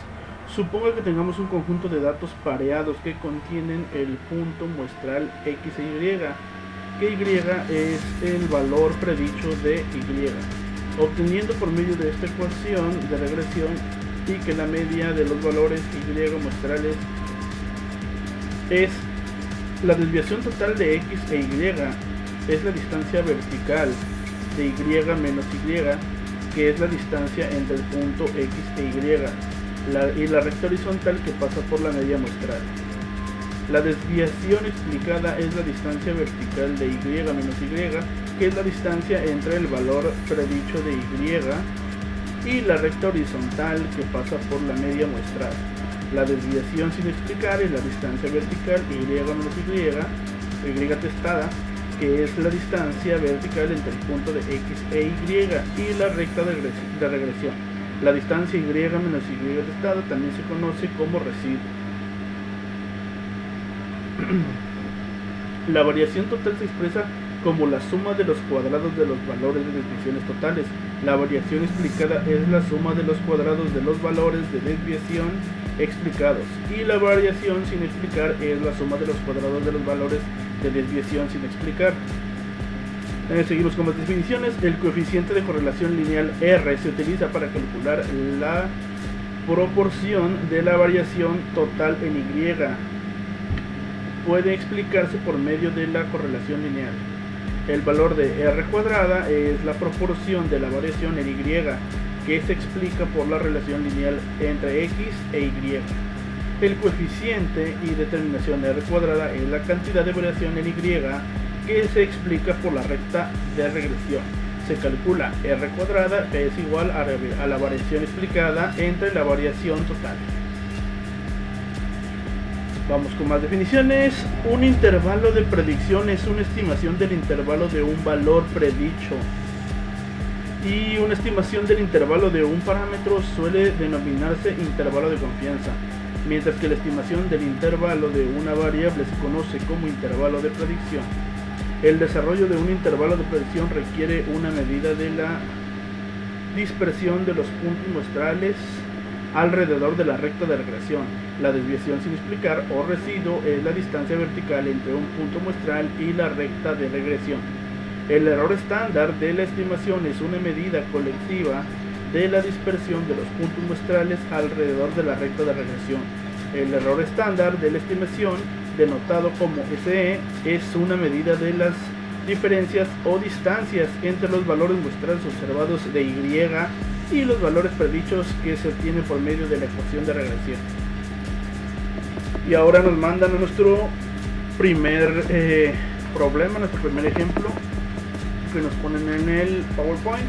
suponga que tengamos un conjunto de datos pareados que contienen el punto muestral X e Y, que Y es el valor predicho de Y, obteniendo por medio de esta ecuación de regresión, y que la media de los valores Y muestrales es la desviación total de X e Y, es la distancia vertical de Y menos Y, que es la distancia entre el punto X e Y, y la recta horizontal que pasa por la media muestral. La desviación explicada es la distancia vertical de Y menos Y, que es la distancia entre el valor predicho de Y la recta horizontal que pasa por la media muestral. La desviación sin explicar es la distancia vertical Y menos Y testada, que es la distancia vertical entre el punto de X e Y la recta de regresión. La distancia Y menos Y testada también se conoce como residuo. La variación total se expresa como la suma de los cuadrados de los valores de desviaciones totales. La variación explicada es la suma de los cuadrados de los valores de desviación explicados, y la variación sin explicar es la suma de los cuadrados de los valores de desviación sin explicar. Seguimos con las definiciones. El coeficiente de correlación lineal R se utiliza para calcular la proporción de la variación total en Y. Puede explicarse por medio de la correlación lineal. El valor de R cuadrada es la proporción de la variación en Y, que se explica por la relación lineal entre X e Y. El coeficiente y determinación de R cuadrada es la cantidad de variación en Y que se explica por la recta de regresión. Se calcula R cuadrada es igual a la variación explicada entre la variación total. Vamos con más definiciones. Un intervalo de predicción es una estimación del intervalo de un valor predicho. Y una estimación del intervalo de un parámetro suele denominarse intervalo de confianza, mientras que la estimación del intervalo de una variable se conoce como intervalo de predicción. El desarrollo de un intervalo de predicción requiere una medida de la dispersión de los puntos muestrales alrededor de la recta de regresión. La desviación sin explicar o residuo es la distancia vertical entre un punto muestral y la recta de regresión. El error estándar de la estimación es una medida colectiva de la dispersión de los puntos muestrales alrededor de la recta de regresión. El error estándar de la estimación, denotado como SE, es una medida de las diferencias o distancias entre los valores muestrales observados de Y y los valores predichos que se obtienen por medio de la ecuación de regresión. Y ahora nos mandan a nuestro primer problema, nuestro primer ejemplo que nos ponen en el PowerPoint.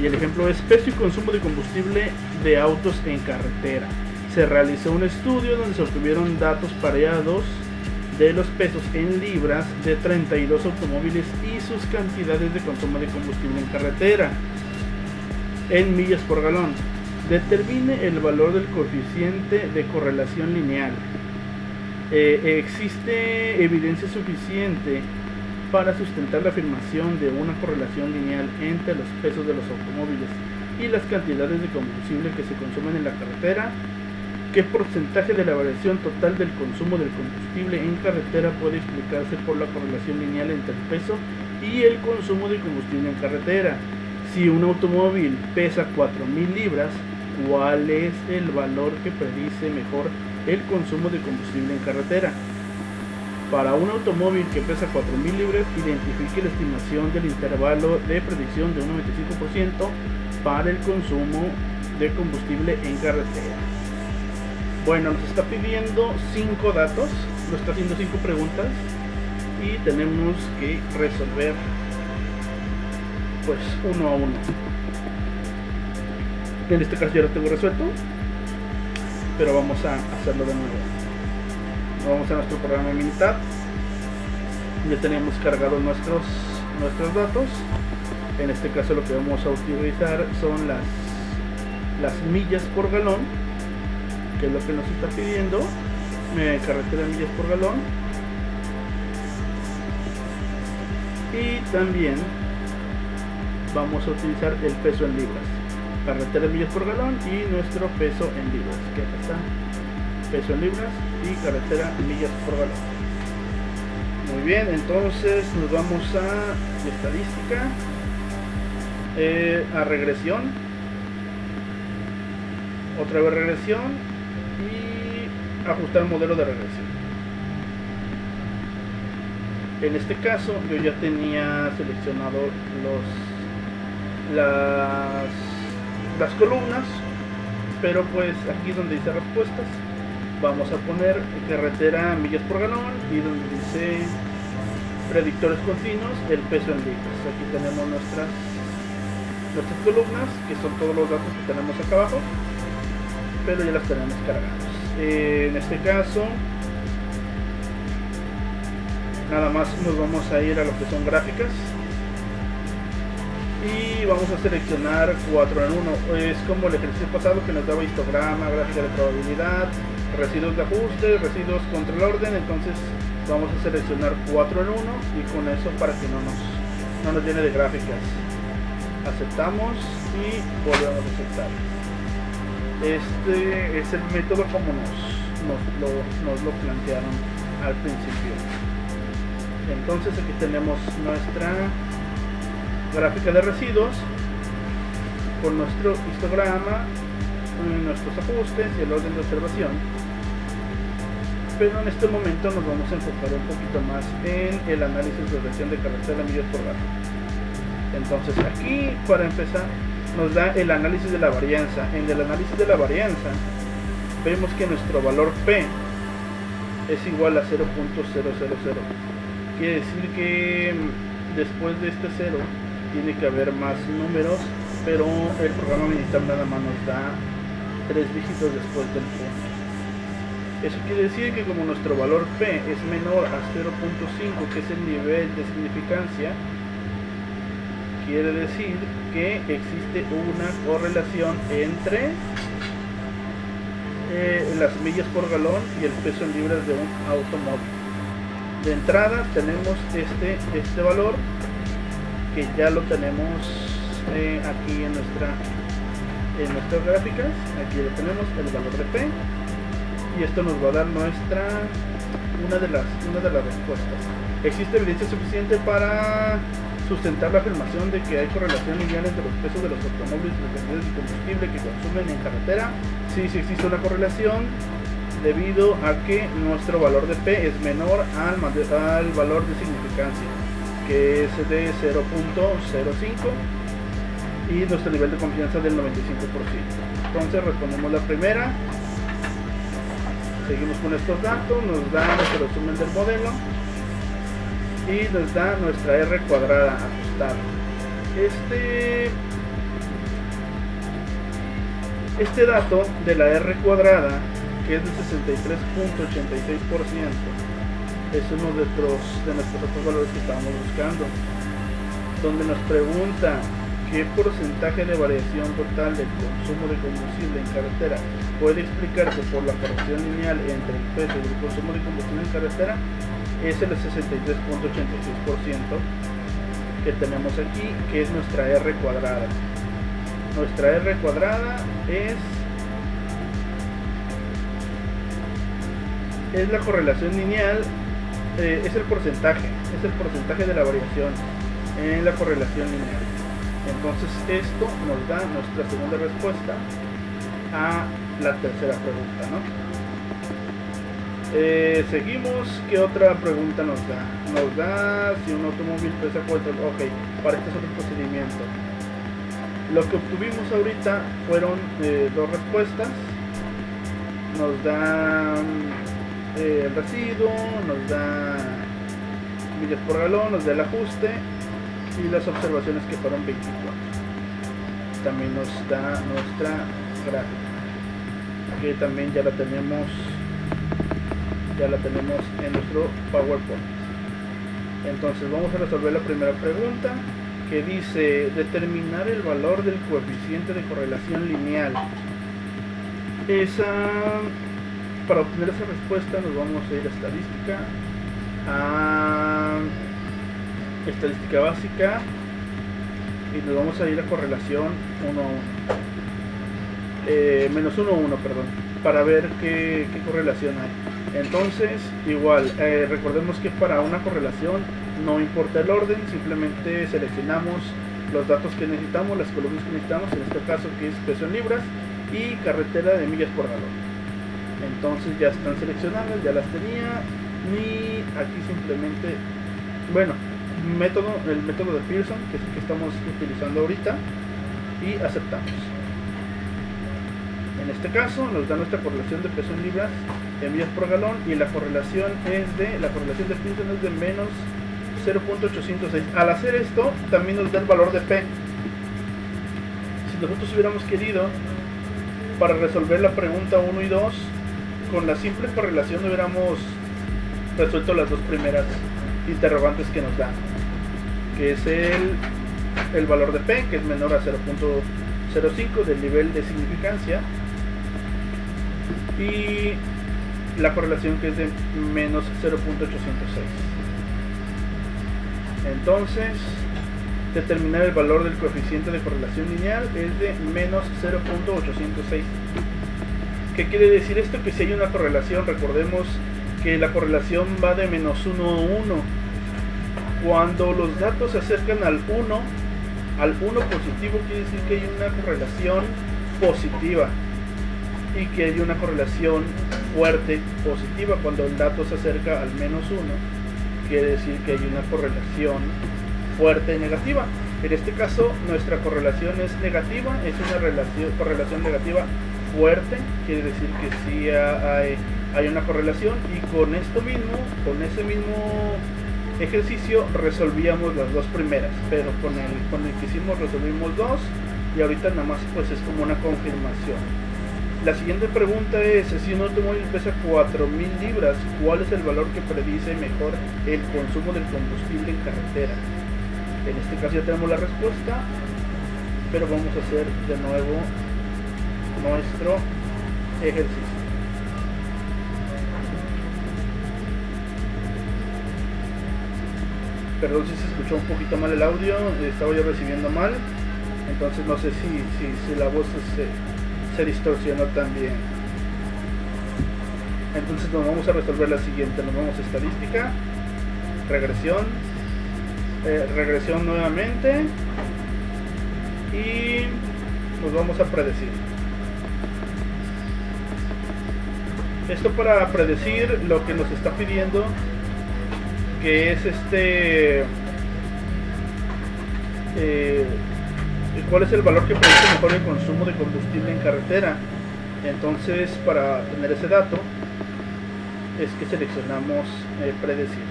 Y el ejemplo es peso y consumo de combustible de autos en carretera. Se realizó un estudio donde se obtuvieron datos pareados de los pesos en libras de 32 automóviles y sus cantidades de consumo de combustible en carretera en millas por galón. Determine el valor del coeficiente de correlación lineal. Existe evidencia suficiente para sustentar la afirmación de una correlación lineal entre los pesos de los automóviles y las cantidades de combustible que se consumen en la carretera. ¿Qué porcentaje de la variación total del consumo del combustible en carretera puede explicarse por la correlación lineal entre el peso y el consumo de combustible en carretera? Si un automóvil pesa 4.000 libras, ¿cuál es el valor que predice mejor el consumo de combustible en carretera? Para un automóvil que pesa 4.000 libras, identifique la estimación del intervalo de predicción de un 95% para el consumo de combustible en carretera. Bueno, nos está pidiendo 5 datos, nos está haciendo 5 preguntas y tenemos que resolver pues uno a uno. En este caso ya lo tengo resuelto, pero vamos a hacerlo de nuevo. Vamos a nuestro programa Minitab. Ya tenemos cargados nuestros datos. En este caso lo que vamos a utilizar son las millas por galón, que es lo que nos está pidiendo. Carretera de millas por galón. Y también vamos a utilizar el peso en libras. Carretera de millas por galón y nuestro peso en libras, que acá está, peso en libras y carretera en millas por galón. Muy bien, entonces nos vamos a estadística, a regresión, otra vez regresión y ajustar modelo de regresión. En este caso yo ya tenía seleccionado las columnas, pero pues aquí donde dice respuestas vamos a poner carretera millas por galón y donde dice predictores continuos el peso en libras. Aquí tenemos nuestras columnas, que son todos los datos que tenemos acá abajo, pero ya las tenemos cargadas. En este caso nada más nos vamos a ir a lo que son gráficas y vamos a seleccionar 4 en 1. Es como el ejercicio pasado que nos daba histograma, gráfica de probabilidad, residuos de ajuste, residuos contra el orden. Entonces vamos a seleccionar 4 en 1 y con eso para que no nos llene de gráficas. Aceptamos y volvemos a aceptar. Este es el método como nos lo plantearon al principio. Entonces aquí tenemos nuestra gráfica de residuos con nuestro histograma, nuestros ajustes y el orden de observación. Pero en este momento nos vamos a enfocar un poquito más en el análisis de regresión de carretera millas por galón. Entonces aquí, para empezar, nos da el análisis de la varianza. En el análisis de la varianza vemos que nuestro valor P es igual a 0.000. Quiere decir que después de este 0 tiene que haber más números, pero el programa militar nada más nos da 3 dígitos después del punto. Eso quiere decir que como nuestro valor P es menor a 0.5, que es el nivel de significancia, quiere decir que existe una correlación entre las millas por galón y el peso en libras de un automóvil. De entrada tenemos este valor, que ya lo tenemos aquí en nuestras gráficas. Aquí lo tenemos, el valor de P, y esto nos va a dar una de las respuestas. Existe evidencia suficiente para sustentar la afirmación de que hay correlación lineal entre los pesos de los automóviles y las cantidades de combustible que consumen en carretera. Sí existe una correlación, debido a que nuestro valor de P es menor al valor de significancia, que es de 0.05, y nuestro nivel de confianza del 95%. Entonces respondemos la primera, seguimos con estos datos, nos da nuestro resumen del modelo y nos da nuestra R cuadrada ajustada. Este dato de la R cuadrada, que es de 63.86%, es uno de nuestros otros valores que estábamos buscando, donde nos pregunta qué porcentaje de variación total del consumo de combustible en carretera puede explicarse por la correlación lineal entre el peso y el consumo de combustible en carretera. Es el 63.86% que tenemos aquí, que es nuestra R cuadrada. Nuestra R cuadrada es la correlación lineal, es el porcentaje de la variación en la correlación lineal. Entonces esto nos da nuestra segunda respuesta a la tercera pregunta, ¿no? Seguimos. ¿Qué otra pregunta nos da? Nos da si un automóvil pesa 4. Ok, para este es otro procedimiento. Lo que obtuvimos ahorita fueron dos respuestas. Nos da el residuo, nos da millas por galón, nos da el ajuste y las observaciones, que fueron 24. También nos da nuestra gráfica, que también ya la tenemos en nuestro PowerPoint. Entonces vamos a resolver la primera pregunta, que dice determinar el valor del coeficiente de correlación lineal. Para obtener esa respuesta nos vamos a ir a estadística básica, y nos vamos a ir a correlación 1 a 1, menos 1 a 1, perdón, para ver qué correlación hay. Entonces, igual, recordemos que para una correlación no importa el orden, simplemente seleccionamos los datos que necesitamos, las columnas que necesitamos, en este caso que es peso en libras y carretera de millas por galón. Entonces ya están seleccionadas, ya las tenía, y aquí simplemente, bueno, el método de Pearson, que es el que estamos utilizando ahorita, y aceptamos. En este caso nos da nuestra correlación de peso en libras en millas por galón, y la correlación de Pearson es de menos 0.806. Al hacer esto también nos da el valor de P. Si nosotros hubiéramos querido, para resolver la pregunta 1 y 2, con la simple correlación hubiéramos resuelto las dos primeras interrogantes que nos dan, que es el valor de P, que es menor a 0.05 del nivel de significancia, y la correlación, que es de menos 0.806. Entonces, determinar el valor del coeficiente de correlación lineal es de menos 0.806. ¿Qué quiere decir esto? Que si hay una correlación, recordemos que la correlación va de menos 1 a 1. Cuando los datos se acercan al 1 positivo, quiere decir que hay una correlación positiva y que hay una correlación fuerte positiva. Cuando el dato se acerca al -1, quiere decir que hay una correlación fuerte negativa. En este caso nuestra correlación es negativa, es una correlación negativa fuerte, quiere decir que sí hay una correlación, y con ese mismo ejercicio resolvíamos las dos primeras, pero con el que hicimos resolvimos dos, y ahorita nada más pues es como una confirmación. La siguiente pregunta es: si un automóvil pesa 4000 libras, ¿cuál es el valor que predice mejor el consumo del combustible en carretera? En este caso ya tenemos la respuesta, pero vamos a hacer de nuevo nuestro ejercicio. Perdón si se escuchó un poquito mal el audio, estaba yo recibiendo mal, entonces no sé si la voz se distorsionó también. Entonces nos vamos a resolver la siguiente. Nos vamos a estadística, regresión nuevamente, y nos vamos a predecir. Esto para predecir lo que nos está pidiendo, que es cuál es el valor que predice mejor el consumo de combustible en carretera. Entonces, para tener ese dato es que seleccionamos predecir.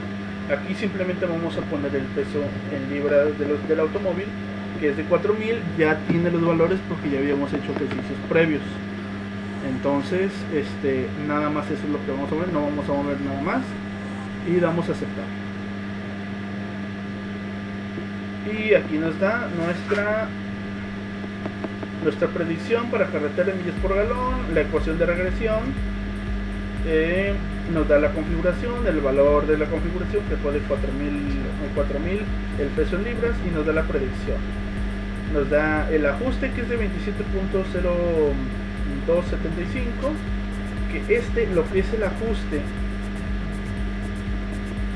Aquí simplemente vamos a poner el peso en libras del automóvil, que es de 4000. Ya tiene los valores porque ya habíamos hecho ejercicios previos. Entonces nada más eso es lo que vamos a ver, no vamos a mover nada más, y damos a aceptar. Y aquí nos da nuestra predicción para carretera en millas por galón, la ecuación de regresión, nos da la configuración, el valor de la configuración que fue de 4000, el peso en libras, y nos da la predicción. Nos da el ajuste, que es de 27.0275, que lo que es el ajuste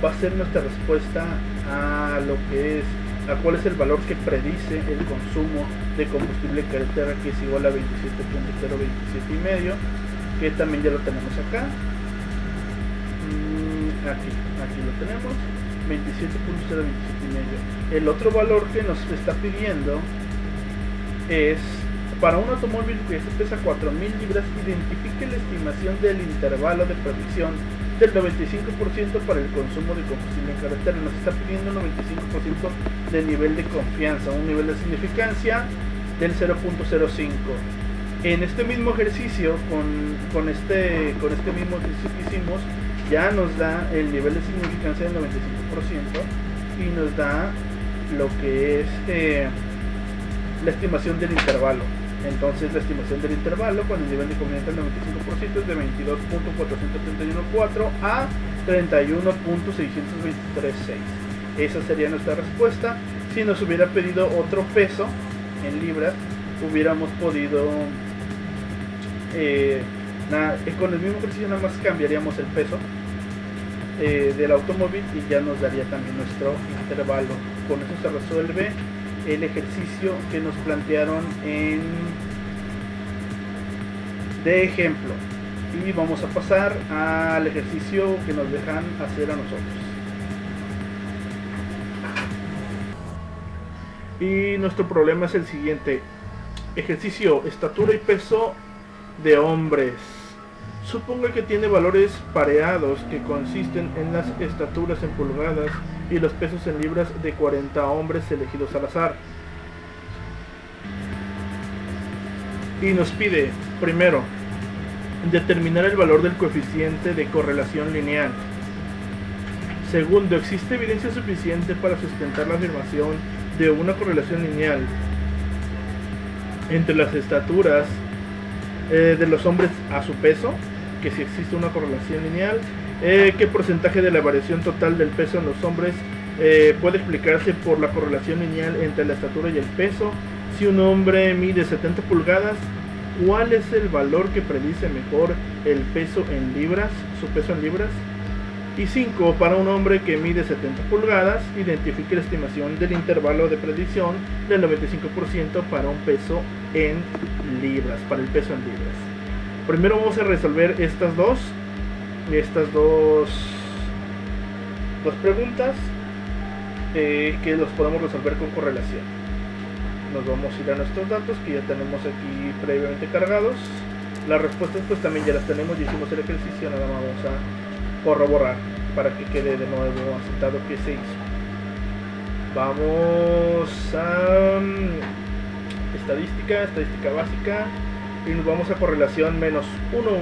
va a ser nuestra respuesta a lo que es a cuál es el valor que predice el consumo de combustible en carretera, que es igual a 27.027,5, que también ya lo tenemos acá. Aquí lo tenemos, 27.027,5. El otro valor que nos está pidiendo es: para un automóvil que pesa 4000 libras, identifique la estimación del intervalo de predicción del 95% para el consumo de combustible en carretera. Nos está pidiendo un 95% de nivel de confianza, un nivel de significancia del 0.05. En este mismo ejercicio, con este mismo ejercicio que hicimos, ya nos da el nivel de significancia del 95% y nos da lo que es la estimación del intervalo. Entonces la estimación del intervalo con el nivel de confianza del 95% es de 22.431.4 a 31.623.6. Esa sería nuestra respuesta. Si nos hubiera pedido otro peso en libras, hubiéramos podido con el mismo ejercicio nada más cambiaríamos el peso del automóvil y ya nos daría también nuestro intervalo. Con eso se resuelve el ejercicio que nos plantearon de ejemplo, y vamos a pasar al ejercicio que nos dejan hacer a nosotros. Y nuestro problema es el siguiente: ejercicio, estatura y peso de hombres. Suponga que tiene valores pareados que consisten en las estaturas en pulgadas y los pesos en libras de 40 hombres elegidos al azar. Y nos pide, primero, determinar el valor del coeficiente de correlación lineal. Segundo, ¿existe evidencia suficiente para sustentar la afirmación de una correlación lineal entre las estaturas de los hombres a su peso? Que si existe una correlación lineal. ¿Qué porcentaje de la variación total del peso en los hombres puede explicarse por la correlación lineal entre la estatura y el peso? Si un hombre mide 70 pulgadas, ¿cuál es el valor que predice mejor el peso en libras, su peso en libras? Y 5, para un hombre que mide 70 pulgadas, identifique la estimación del intervalo de predicción del 95% para un peso en libras, para el peso en libras. Primero vamos a resolver estas dos preguntas que los podemos resolver con correlación. Nos vamos a ir a nuestros datos que ya tenemos aquí previamente cargados. Las respuestas pues también ya las tenemos, ya hicimos el ejercicio, nada más vamos a corroborar para que quede de nuevo aceptado que se hizo. Vamos a estadística básica y nos vamos a correlación -1, 1.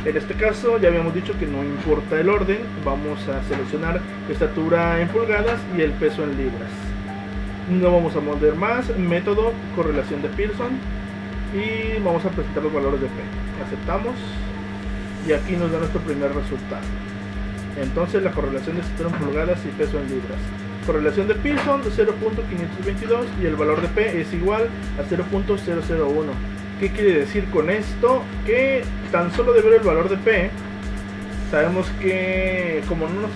En este caso ya habíamos dicho que no importa el orden, vamos a seleccionar estatura en pulgadas y el peso en libras. No vamos a moldear más, método correlación de Pearson y vamos a presentar los valores de P. Aceptamos y aquí nos da nuestro primer resultado. Entonces la correlación de estatura en pulgadas y peso en libras. Correlación de Pearson 0.522 y el valor de P es igual a 0.001. ¿Qué quiere decir con esto? Que tan solo de ver el valor de P, sabemos que como no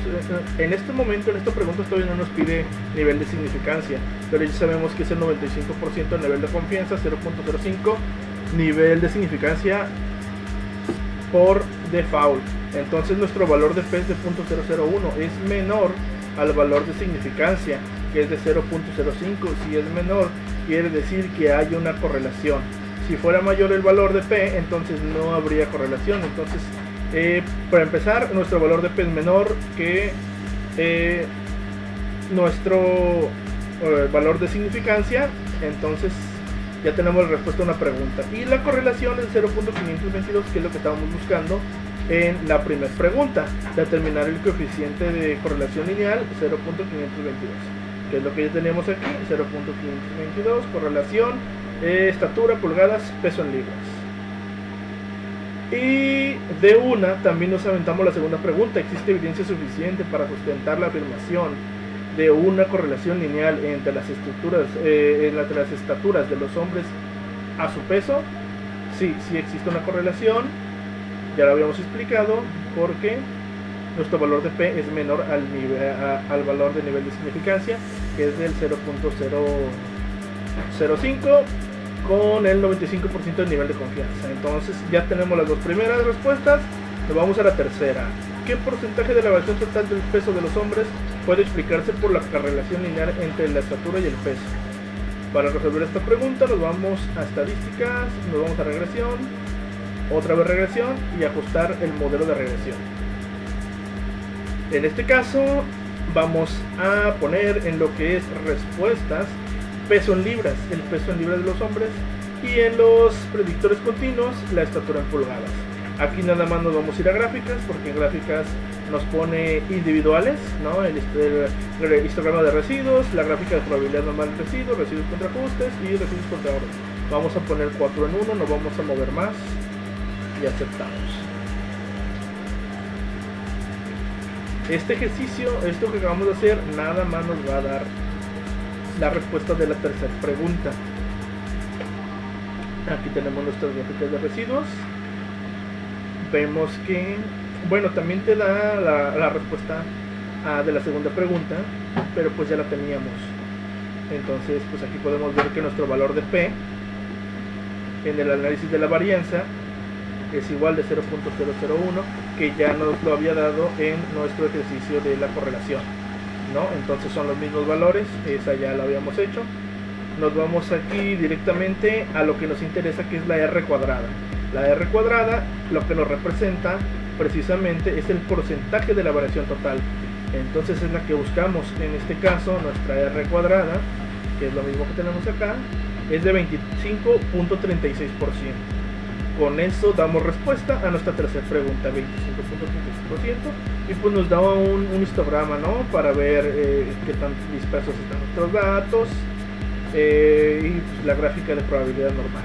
en este momento, en esta pregunta todavía no nos pide nivel de significancia, pero ya sabemos que es el 95% el nivel de confianza, 0.05 nivel de significancia por default. Entonces nuestro valor de P es de 0.001, es menor al valor de significancia, que es de 0.05. Si es menor, quiere decir que hay una correlación. Si fuera mayor el valor de P, entonces no habría correlación. Entonces, para empezar, nuestro valor de P es menor que nuestro valor de significancia. Entonces, ya tenemos la respuesta a una pregunta. Y la correlación es 0.522, que es lo que estábamos buscando en la primera pregunta. Determinar el coeficiente de correlación lineal 0.522, que es lo que ya teníamos aquí. 0.522, correlación, estatura, pulgadas, peso en libras. Y de una también nos aventamos la segunda pregunta. ¿Existe evidencia suficiente para sustentar la afirmación de una correlación lineal entre las estaturas de los hombres a su peso? Sí, sí existe una correlación. Ya lo habíamos explicado, porque nuestro valor de P es menor al valor de nivel de significancia, que es del 0.005 con el 95% del nivel de confianza. Entonces ya tenemos las dos primeras respuestas. Nos vamos a la tercera. ¿Qué porcentaje de la variación total del peso de los hombres puede explicarse por la correlación lineal entre la estatura y el peso? Para resolver esta pregunta nos vamos a estadísticas, nos vamos a regresión, otra vez regresión y ajustar el modelo de regresión. En este caso vamos a poner en lo que es respuestas peso en libras, el peso en libras de los hombres, y en los predictores continuos la estatura en pulgadas. Aquí nada más nos vamos a ir a gráficas, porque en gráficas nos pone individuales, ¿no? El histograma de residuos, la gráfica de probabilidad normal de residuos contra ajustes y residuos contra orden. Vamos a poner 4 en 1, no vamos a mover más y aceptamos. Este ejercicio, esto que acabamos de hacer, nada más nos va a dar la respuesta de la tercera pregunta. Aquí tenemos nuestras gráficas de residuos. Vemos que, bueno, también te da la respuesta de la segunda pregunta, pero pues ya la teníamos. Entonces, pues aquí podemos ver que nuestro valor de P en el análisis de la varianza es igual de 0.001, que ya nos lo había dado en nuestro ejercicio de la correlación, ¿no? Entonces son los mismos valores, esa ya la habíamos hecho. Nos vamos aquí directamente a lo que nos interesa, que es la R cuadrada. La R cuadrada lo que nos representa precisamente es el porcentaje de la variación total. Entonces es la que buscamos. En este caso nuestra R cuadrada, que es lo mismo que tenemos acá, es de 25.36%. Con eso damos respuesta a nuestra tercera pregunta, 25.36%, y pues nos da un histograma, ¿no? Para ver qué tan dispersos están nuestros datos, y pues la gráfica de probabilidad normal.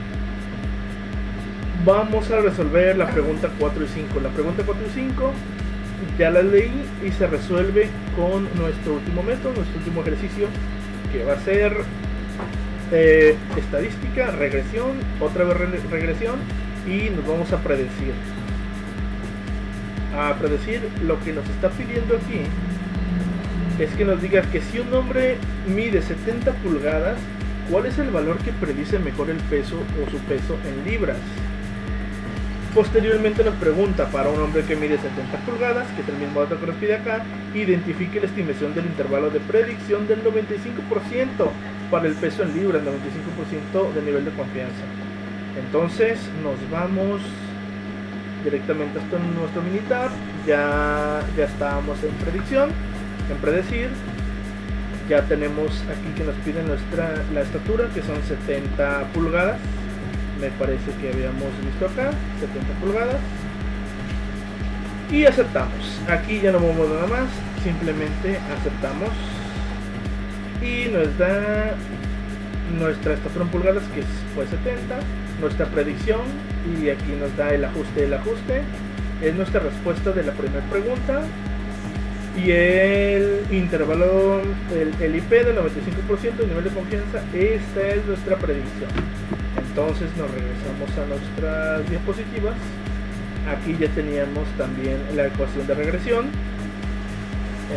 Vamos a resolver la pregunta 4 y 5. La pregunta 4 y 5 ya la leí y se resuelve con nuestro último método, nuestro último ejercicio, que va a ser estadística, regresión, otra vez regresión, y nos vamos a predecir. a predecir, lo que nos está pidiendo aquí es que nos diga que si un hombre mide 70 pulgadas, ¿cuál es el valor que predice mejor el peso o su peso en libras? Posteriormente nos pregunta para un hombre que mide 70 pulgadas, que es el mismo dato que nos pide acá, identifique la estimación del intervalo de predicción del 95% para el peso en libras, 95% de nivel de confianza. Entonces nos vamos directamente hasta nuestro minitab. Ya estábamos en predicción, en predecir. Ya tenemos aquí que nos piden la estatura, que son 70 pulgadas. Me parece que habíamos visto acá 70 pulgadas y aceptamos. Aquí ya no movemos nada más, simplemente aceptamos y nos da nuestra estatura en pulgadas, que fue 70, nuestra predicción, y aquí nos da el ajuste. El ajuste es nuestra respuesta de la primera pregunta y el intervalo, el IP del 95% de nivel de confianza. Esta es nuestra predicción. Entonces nos regresamos a nuestras diapositivas. Aquí ya teníamos también la ecuación de regresión.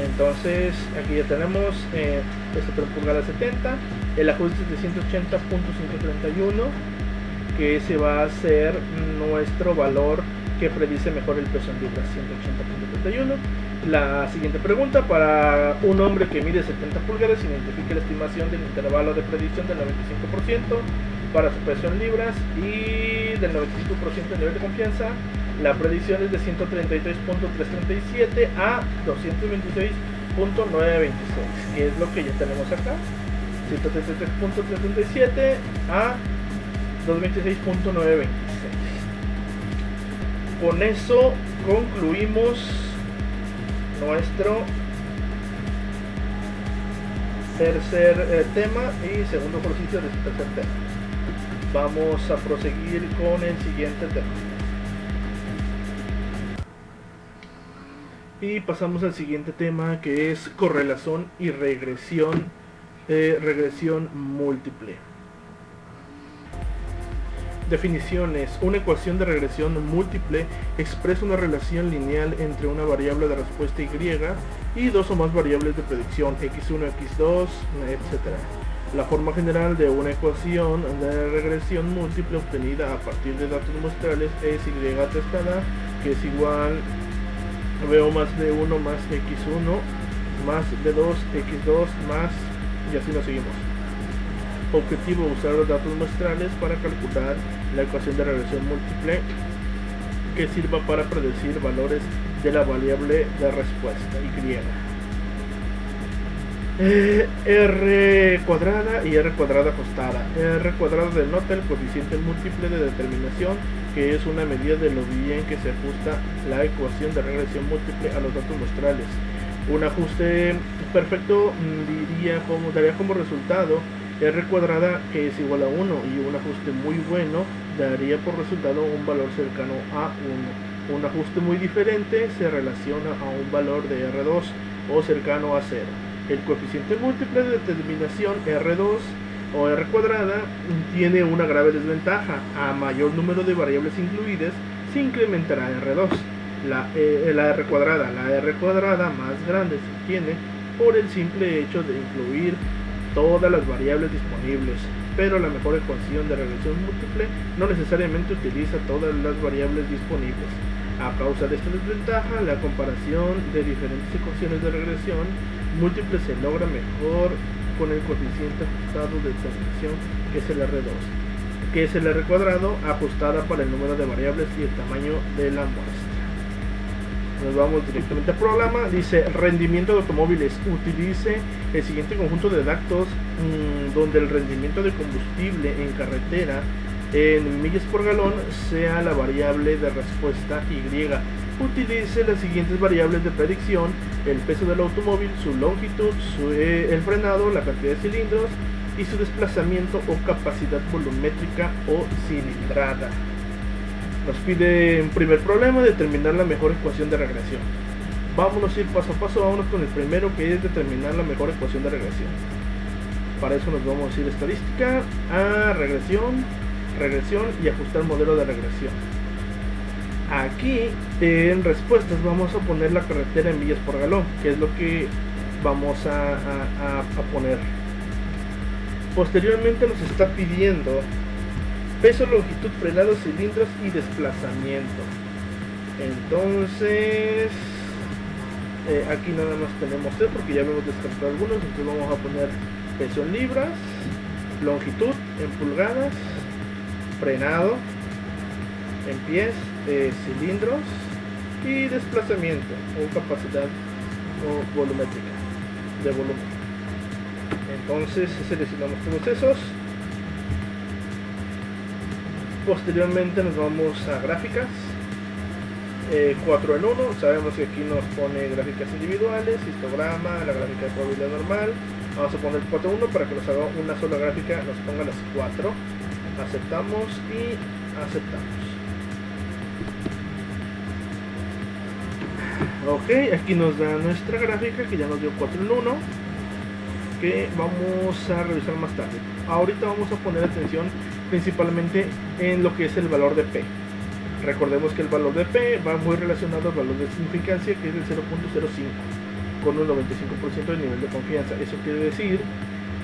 Entonces aquí ya tenemos estatura pulgada 70, el ajuste es de 180.531, que ese va a ser nuestro valor que predice mejor el peso en libras, 180.31. La siguiente pregunta, para un hombre que mide 70 pulgadas, identifique la estimación del intervalo de predicción del 95% para su peso en libras y del 95% de nivel de confianza. La predicción es de 133.337 a 226.926, que es lo que ya tenemos acá. 133.337 a 226.926. Con eso concluimos nuestro tercer tema y segundo ejercicio de este tercer tema. Vamos a proseguir con el siguiente tema. Y pasamos al siguiente tema, que es correlación y regresión múltiple. Definiciones. Una ecuación de regresión múltiple expresa una relación lineal entre una variable de respuesta y y dos o más variables de predicción, x1, x2, etc. La forma general de una ecuación de regresión múltiple obtenida a partir de datos muestrales es y testada, que es igual b1 más b1 más x1 más b2 x2 más, y así nos seguimos. Objetivo: usar los datos muestrales para calcular la ecuación de regresión múltiple que sirva para predecir valores de la variable de respuesta y. R cuadrada y R cuadrada ajustada. R cuadrada denota el coeficiente múltiple de determinación, que es una medida de lo bien que se ajusta la ecuación de regresión múltiple a los datos muestrales. Un ajuste perfecto daría como resultado R cuadrada, que es igual a 1, y un ajuste muy bueno daría por resultado un valor cercano a 1. Un ajuste muy diferente se relaciona a un valor de R2 o cercano a 0. El coeficiente múltiple de determinación R2 o R cuadrada tiene una grave desventaja: a mayor número de variables incluidas se incrementará R2. La R cuadrada más grande se obtiene por el simple hecho de incluir todas las variables disponibles, pero la mejor ecuación de regresión múltiple no necesariamente utiliza todas las variables disponibles. A causa de esta desventaja, la comparación de diferentes ecuaciones de regresión múltiple se logra mejor con el coeficiente ajustado de determinación, que es el R2, que es el R cuadrado ajustada para el número de variables y el tamaño de la muestra. Nos vamos directamente al programa. Dice: rendimiento de automóviles. Utilice el siguiente conjunto de datos donde el rendimiento de combustible en carretera en millas por galón sea la variable de respuesta y. Utilice las siguientes variables de predicción: el peso del automóvil, su longitud, el frenado, la cantidad de cilindros y su desplazamiento o capacidad volumétrica o cilindrada. Nos pide un primer problema: determinar la mejor ecuación de regresión. Vámonos a ir paso a paso. Vámonos con el primero, que es determinar la mejor ecuación de regresión. Para eso nos vamos a ir a estadística, a regresión y ajustar modelo de regresión. Aquí en respuestas vamos a poner la carretera en millas por galón, que es lo que vamos a poner. Posteriormente nos está pidiendo peso, longitud, frenado, cilindros y desplazamiento. Entonces aquí nada más tenemos tres porque ya hemos descartado algunos. Entonces vamos a poner peso en libras, longitud en pulgadas, frenado en pies, cilindros y desplazamiento o capacidad o volumétrica de volumen. Entonces seleccionamos todos esos. Posteriormente nos vamos a gráficas, 4 en 1. Sabemos que aquí nos pone gráficas individuales, histograma, la gráfica de probabilidad normal. Vamos a poner 4 en 1 para que nos haga una sola gráfica, nos ponga las 4. Aceptamos y aceptamos. Ok, aquí nos da nuestra gráfica que ya nos dio 4 en 1, que vamos a revisar más tarde. Ahorita vamos a poner atención principalmente en lo que es el valor de P. Recordemos que el valor de P va muy relacionado al valor de significancia, que es el 0.05 con un 95% de nivel de confianza. Eso quiere decir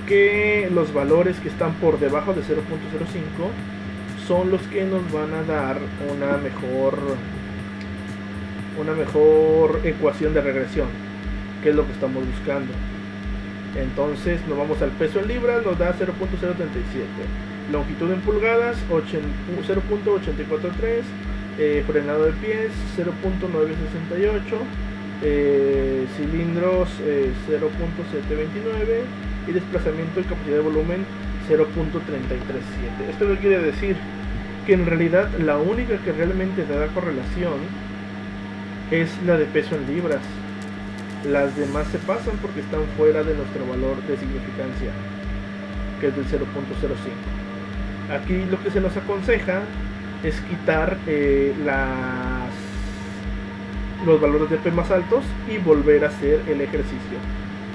que los valores que están por debajo de 0.05 son los que nos van a dar una mejor ecuación de regresión, que es lo que estamos buscando. Entonces nos vamos al peso en libras, nos da 0.037, longitud en pulgadas 0.843, frenado de pies 0.968, cilindros 0.729 y desplazamiento y capacidad de volumen 0.337. Esto no quiere decir que en realidad la única que realmente te da correlación es la de peso en libras. Las demás se pasan porque están fuera de nuestro valor de significancia, que es del 0.05. Aquí lo que se nos aconseja es quitar los valores de P más altos y volver a hacer el ejercicio,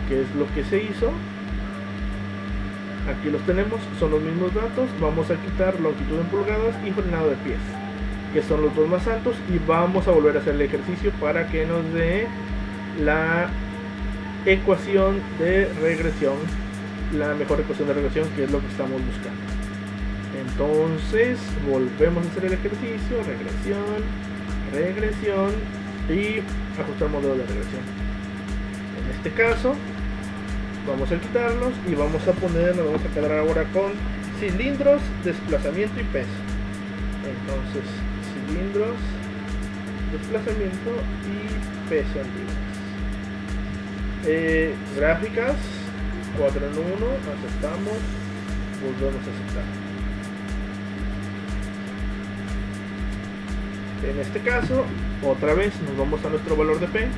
que es lo que se hizo. Aquí los tenemos, son los mismos datos. Vamos a quitar longitud en pulgadas y frenado de pies, que son los dos más altos, y vamos a volver a hacer el ejercicio para que nos dé la ecuación de regresión, la mejor ecuación de regresión, que es lo que estamos buscando. Entonces volvemos a hacer el ejercicio, regresión y ajustar modelo de regresión. En este caso vamos a quitarlos y nos vamos a quedar ahora con cilindros, desplazamiento y peso. Entonces cilindros, desplazamiento y peso en libras. Gráficas 4 en 1, aceptamos, volvemos a aceptar. En este caso, otra vez nos vamos a nuestro valor de P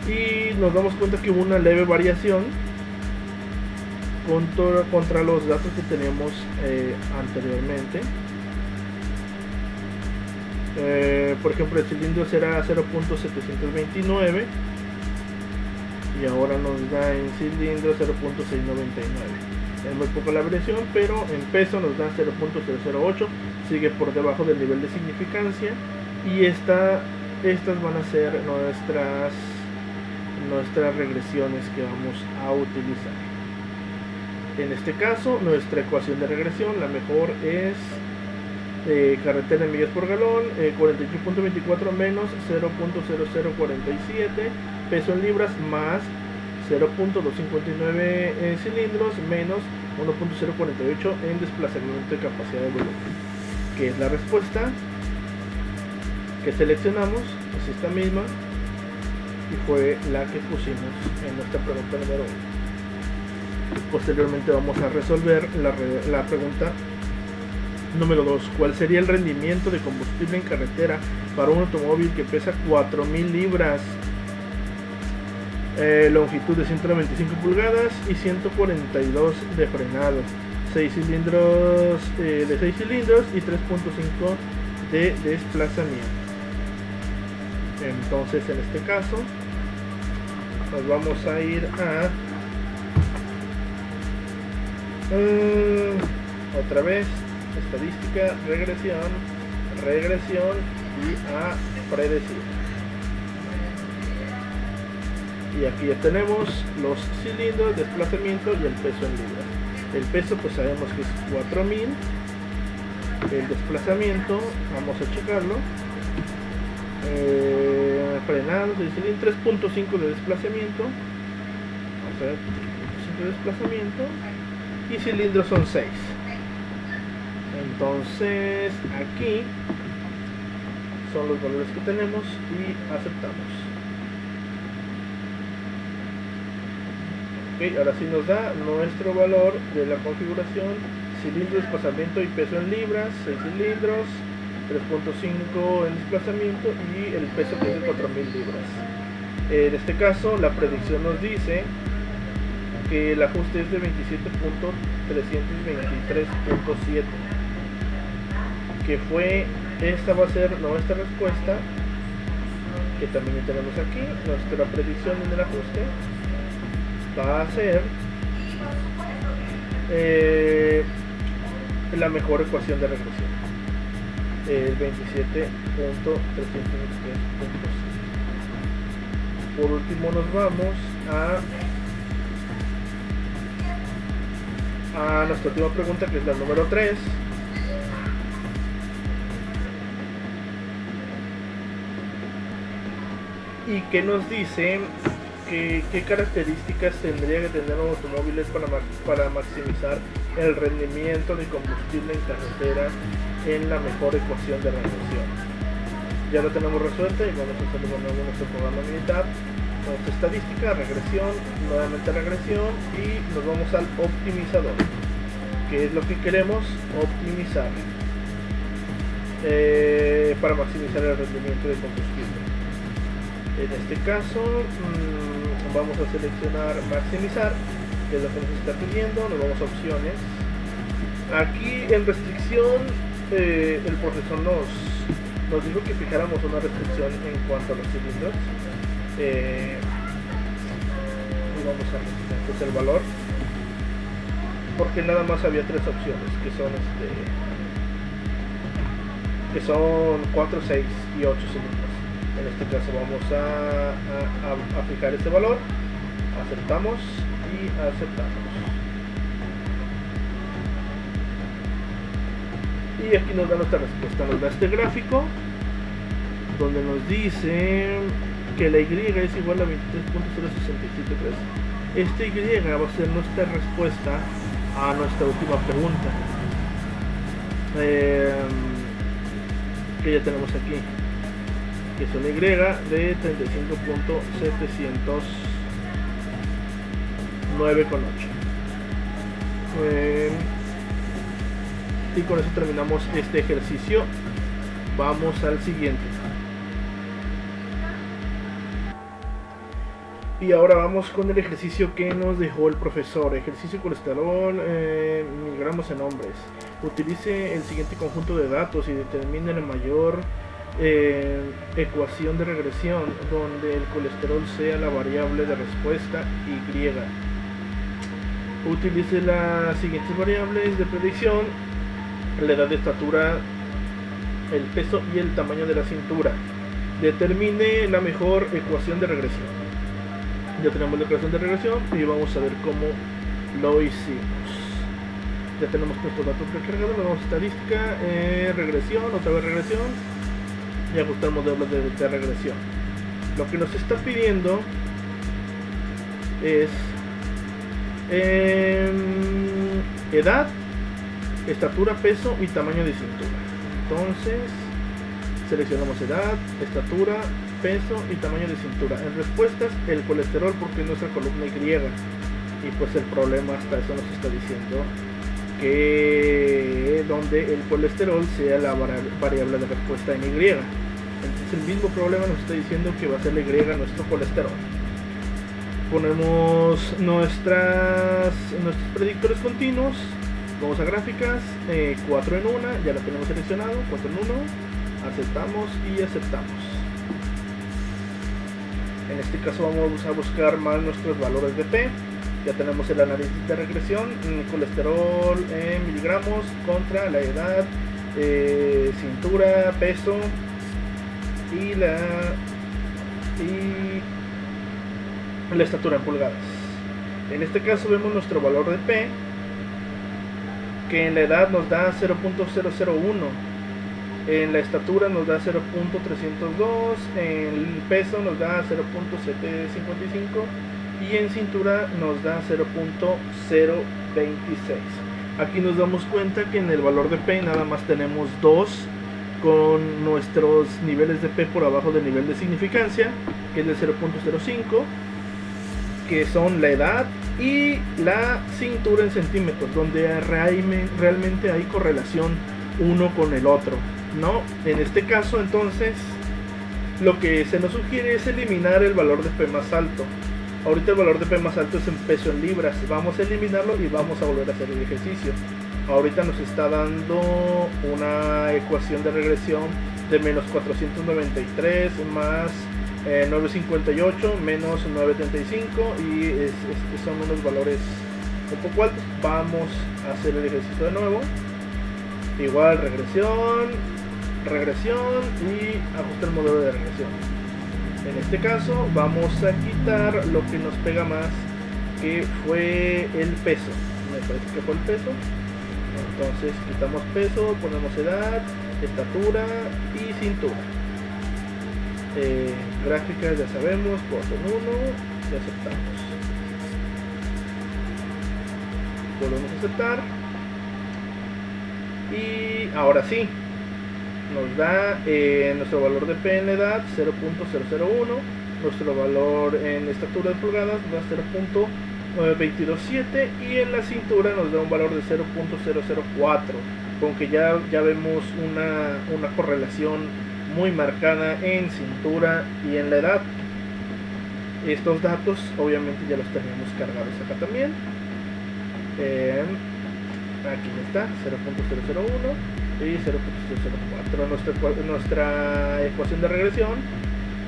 y nos damos cuenta que hubo una leve variación contra los datos que teníamos anteriormente. Por ejemplo, el cilindro era 0.729 y ahora nos da en cilindro 0.699. Es muy poca la variación, pero en peso nos da 0.008, sigue por debajo del nivel de significancia, y estas van a ser nuestras regresiones que vamos a utilizar. En este caso, nuestra ecuación de regresión, la mejor es carretera en millas por galón, 48.24 menos 0.0047, peso en libras más 0.259 cilindros menos 1.048 en desplazamiento de capacidad de volumen, que es la respuesta que seleccionamos, es esta misma, y fue la que pusimos en nuestra pregunta número 1. Posteriormente vamos a resolver la pregunta número 2. ¿Cuál sería el rendimiento de combustible en carretera para un automóvil que pesa 4.000 libras? Longitud de 195 pulgadas y 142 de frenado, 6 cilindros de 6 cilindros y 3.5 de desplazamiento. Entonces en este caso nos vamos a ir a otra vez estadística, regresión y a predecir. Y aquí ya tenemos los cilindros, desplazamiento y el peso en libras. El peso pues sabemos que es 4000. El desplazamiento, vamos a checarlo. Frenados, el cilindro 3.5 de desplazamiento. Vamos a ver, 3.5 de desplazamiento. Y cilindros son 6. Entonces aquí son los valores que tenemos y aceptamos. Ok, ahora sí nos da nuestro valor de la configuración: cilindro, desplazamiento y peso en libras, 6 cilindros, 3.5 en desplazamiento y el peso que es de 4000 libras. En este caso la predicción nos dice que el ajuste es de 27.323.7, que fue, esta va a ser nuestra respuesta, que también ya tenemos aquí. Nuestra predicción en el ajuste va a ser la mejor ecuación de regresión, el 27.323.7. Por último nos vamos a nuestra última pregunta, que es la número 3. Y que nos dice qué características tendría que tener los automóviles para maximizar el rendimiento de combustible en carretera en la mejor ecuación de regresión. Ya lo tenemos resuelta y vamos a hacerlo con nuestro programa militar. Vamos a estadística, regresión, nuevamente regresión, y nos vamos al optimizador, que es lo que queremos optimizar para maximizar el rendimiento de combustible. En este caso vamos a seleccionar maximizar, que es lo que nos está pidiendo. Nos vamos a opciones. Aquí en restricción el profesor nos dijo que fijáramos una restricción en cuanto a los cilindros. Y vamos a registrar pues el valor, porque nada más había 3 opciones, que son 4, 6 y 8 cilindros. En este caso vamos a fijar este valor, aceptamos y aceptamos. Y aquí nos da nuestra respuesta, nos da este gráfico donde nos dice que la Y es igual a 23.0673. Esta Y va a ser nuestra respuesta a nuestra última pregunta, que ya tenemos aquí, que es una Y de 35.709,8. Y con eso terminamos este ejercicio. Vamos al siguiente. Y ahora vamos con el ejercicio que nos dejó el profesor. Ejercicio colesterol, miligramos en hombres. Utilice el siguiente conjunto de datos y determine la mayor ecuación de regresión donde el colesterol sea la variable de respuesta Y. Utilice las siguientes variables de predicción: la edad de estatura, el peso y el tamaño de la cintura. Determine la mejor ecuación de regresión. Ya tenemos la ecuación de regresión y vamos a ver cómo lo hicimos. Ya tenemos nuestros datos precargados. Vamos a estadística, regresión, otra vez regresión, y ajustar modelos de regresión. Lo que nos está pidiendo es edad, estatura, peso y tamaño de cintura. Entonces seleccionamos edad, estatura, peso y tamaño de cintura. En respuestas, el colesterol, porque es nuestra columna Y, y pues el problema hasta eso nos está diciendo que donde el colesterol sea la variable de respuesta en Y. Entonces el mismo problema nos está diciendo que va a ser la Y nuestro colesterol. Ponemos nuestros predictores continuos. Vamos a gráficas, 4 en 1, ya la tenemos seleccionado, 4 en 1, aceptamos y aceptamos. En este caso vamos a buscar más nuestros valores de P. Ya tenemos el análisis de regresión, colesterol en miligramos contra la edad, cintura, peso y la estatura en pulgadas. En este caso vemos nuestro valor de P, que en la edad nos da 0.001, en la estatura nos da 0.302, en el peso nos da 0.755 y en cintura nos da 0.026. Aquí nos damos cuenta que en el valor de P nada más tenemos 2 con nuestros niveles de P por abajo del nivel de significancia, que es de 0.05, que son la edad y la cintura en centímetros, donde realmente hay correlación uno con el otro, ¿no? En este caso, entonces, lo que se nos sugiere es eliminar el valor de P más alto. Ahorita el valor de P más alto es en peso en libras. Vamos a eliminarlo y vamos a volver a hacer el ejercicio. Ahorita nos está dando una ecuación de regresión de menos 493 más 958 menos 935 y son unos valores un poco altos. Vamos a hacer el ejercicio de nuevo. Igual regresión y ajusta el modelo de regresión. En este caso vamos a quitar lo que nos pega más, que fue el peso. Me parece que fue el peso. Entonces quitamos peso, ponemos edad, estatura y cintura. Gráficas ya sabemos, botón 1 y aceptamos. Volvemos a aceptar. Y ahora sí, nos da nuestro valor de P en edad 0.001, nuestro valor en estatura de pulgadas nos da 0.227 y en la cintura nos da un valor de 0.004, con que ya vemos una correlación muy marcada en cintura y en la edad. Estos datos obviamente ya los tenemos cargados acá también. Aquí está 0.001 y 0.004. Nuestra ecuación de regresión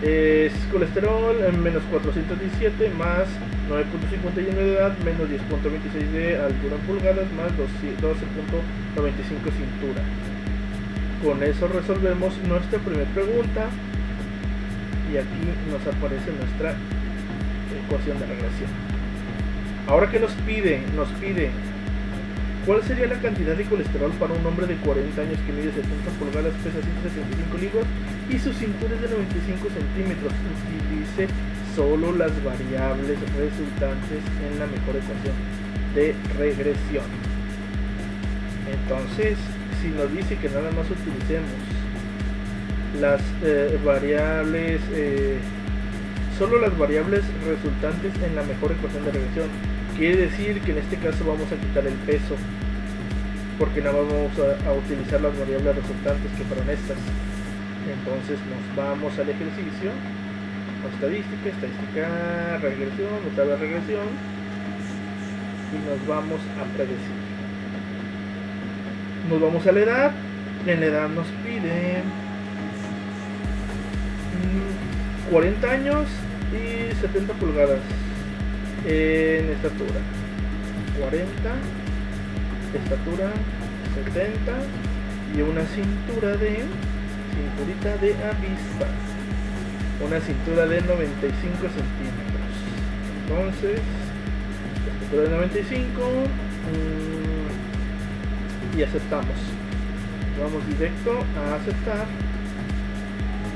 es colesterol en menos 417 más 9.51 de edad menos 10.26 de altura en pulgadas más 12.95 cintura. Con eso resolvemos nuestra primera pregunta y aquí nos aparece nuestra ecuación de regresión. Ahora que nos pide ¿cuál sería la cantidad de colesterol para un hombre de 40 años que mide 70 pulgadas, pesa 175 libras y su cintura es de 95 centímetros? Utilice solo las variables resultantes en la mejor ecuación de regresión. Entonces, si nos dice que nada más utilicemos las variables, solo las variables resultantes en la mejor ecuación de regresión, quiere decir que en este caso vamos a quitar el peso, porque nada más vamos a utilizar las variables resultantes que fueron estas. Entonces nos vamos al ejercicio, estadística, regresión, otra vez regresión, y nos vamos a predecir. Nos vamos a la edad. En la edad nos pide 40 años y 70 pulgadas. En estatura 40, estatura 70 y una cinturita de avispa, una cintura de 95 centímetros. Entonces, estatura de 95 y aceptamos. Vamos directo a aceptar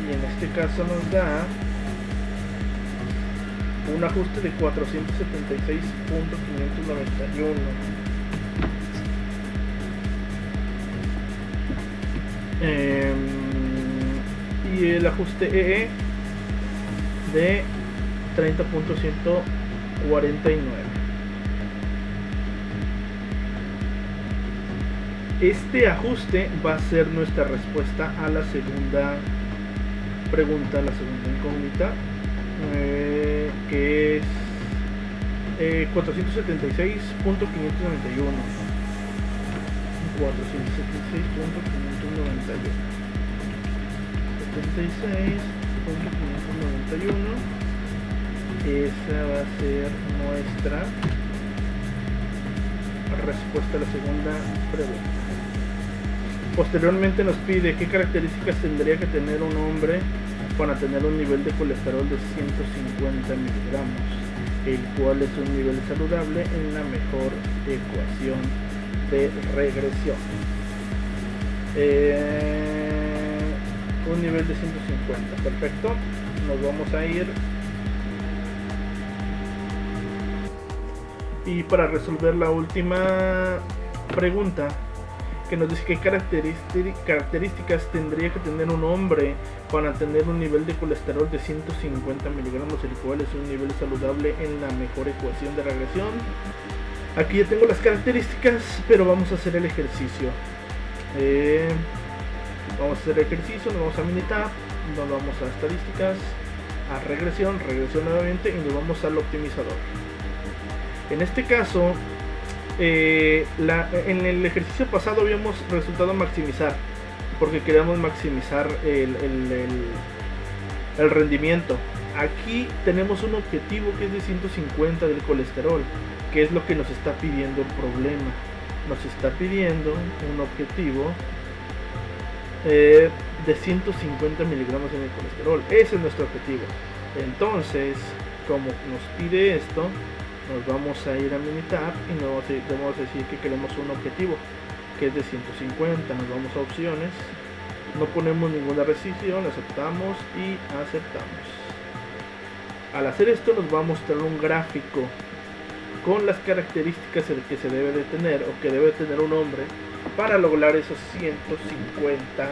y en este caso nos da un ajuste de 476.591. Y el ajuste EE de 30.149. Este ajuste va a ser nuestra respuesta a la segunda pregunta, la segunda incógnita, que es 476.591. 76.591. Esa va a ser nuestra respuesta a la segunda pregunta. Posteriormente nos pide qué características tendría que tener un hombre para tener un nivel de colesterol de 150 miligramos, el cual es un nivel saludable en la mejor ecuación de regresión. Un nivel de 150, perfecto. Nos vamos a ir y para resolver la última pregunta, que nos dice qué características tendría que tener un hombre para tener un nivel de colesterol de 150 miligramos, el cual es un nivel saludable en la mejor ecuación de regresión. Aquí ya tengo las características, pero vamos a hacer el ejercicio. Vamos a hacer el ejercicio, nos vamos a Minitab, nos vamos a estadísticas, a regresión nuevamente y nos vamos al optimizador. En este caso, en el ejercicio pasado habíamos resultado maximizar, porque queríamos maximizar el rendimiento. Aquí tenemos un objetivo que es de 150 del colesterol, que es lo que nos está pidiendo el problema. Nos está pidiendo un objetivo de 150 miligramos en el colesterol. Ese es nuestro objetivo. Entonces, como nos pide esto, nos vamos a ir a Minitab y nos vamos a decir que queremos un objetivo que es de 150. Nos vamos a opciones, no ponemos ninguna restricción, aceptamos y aceptamos. Al hacer esto nos va a mostrar un gráfico con las características que se debe de tener o que debe tener un hombre para lograr esos 150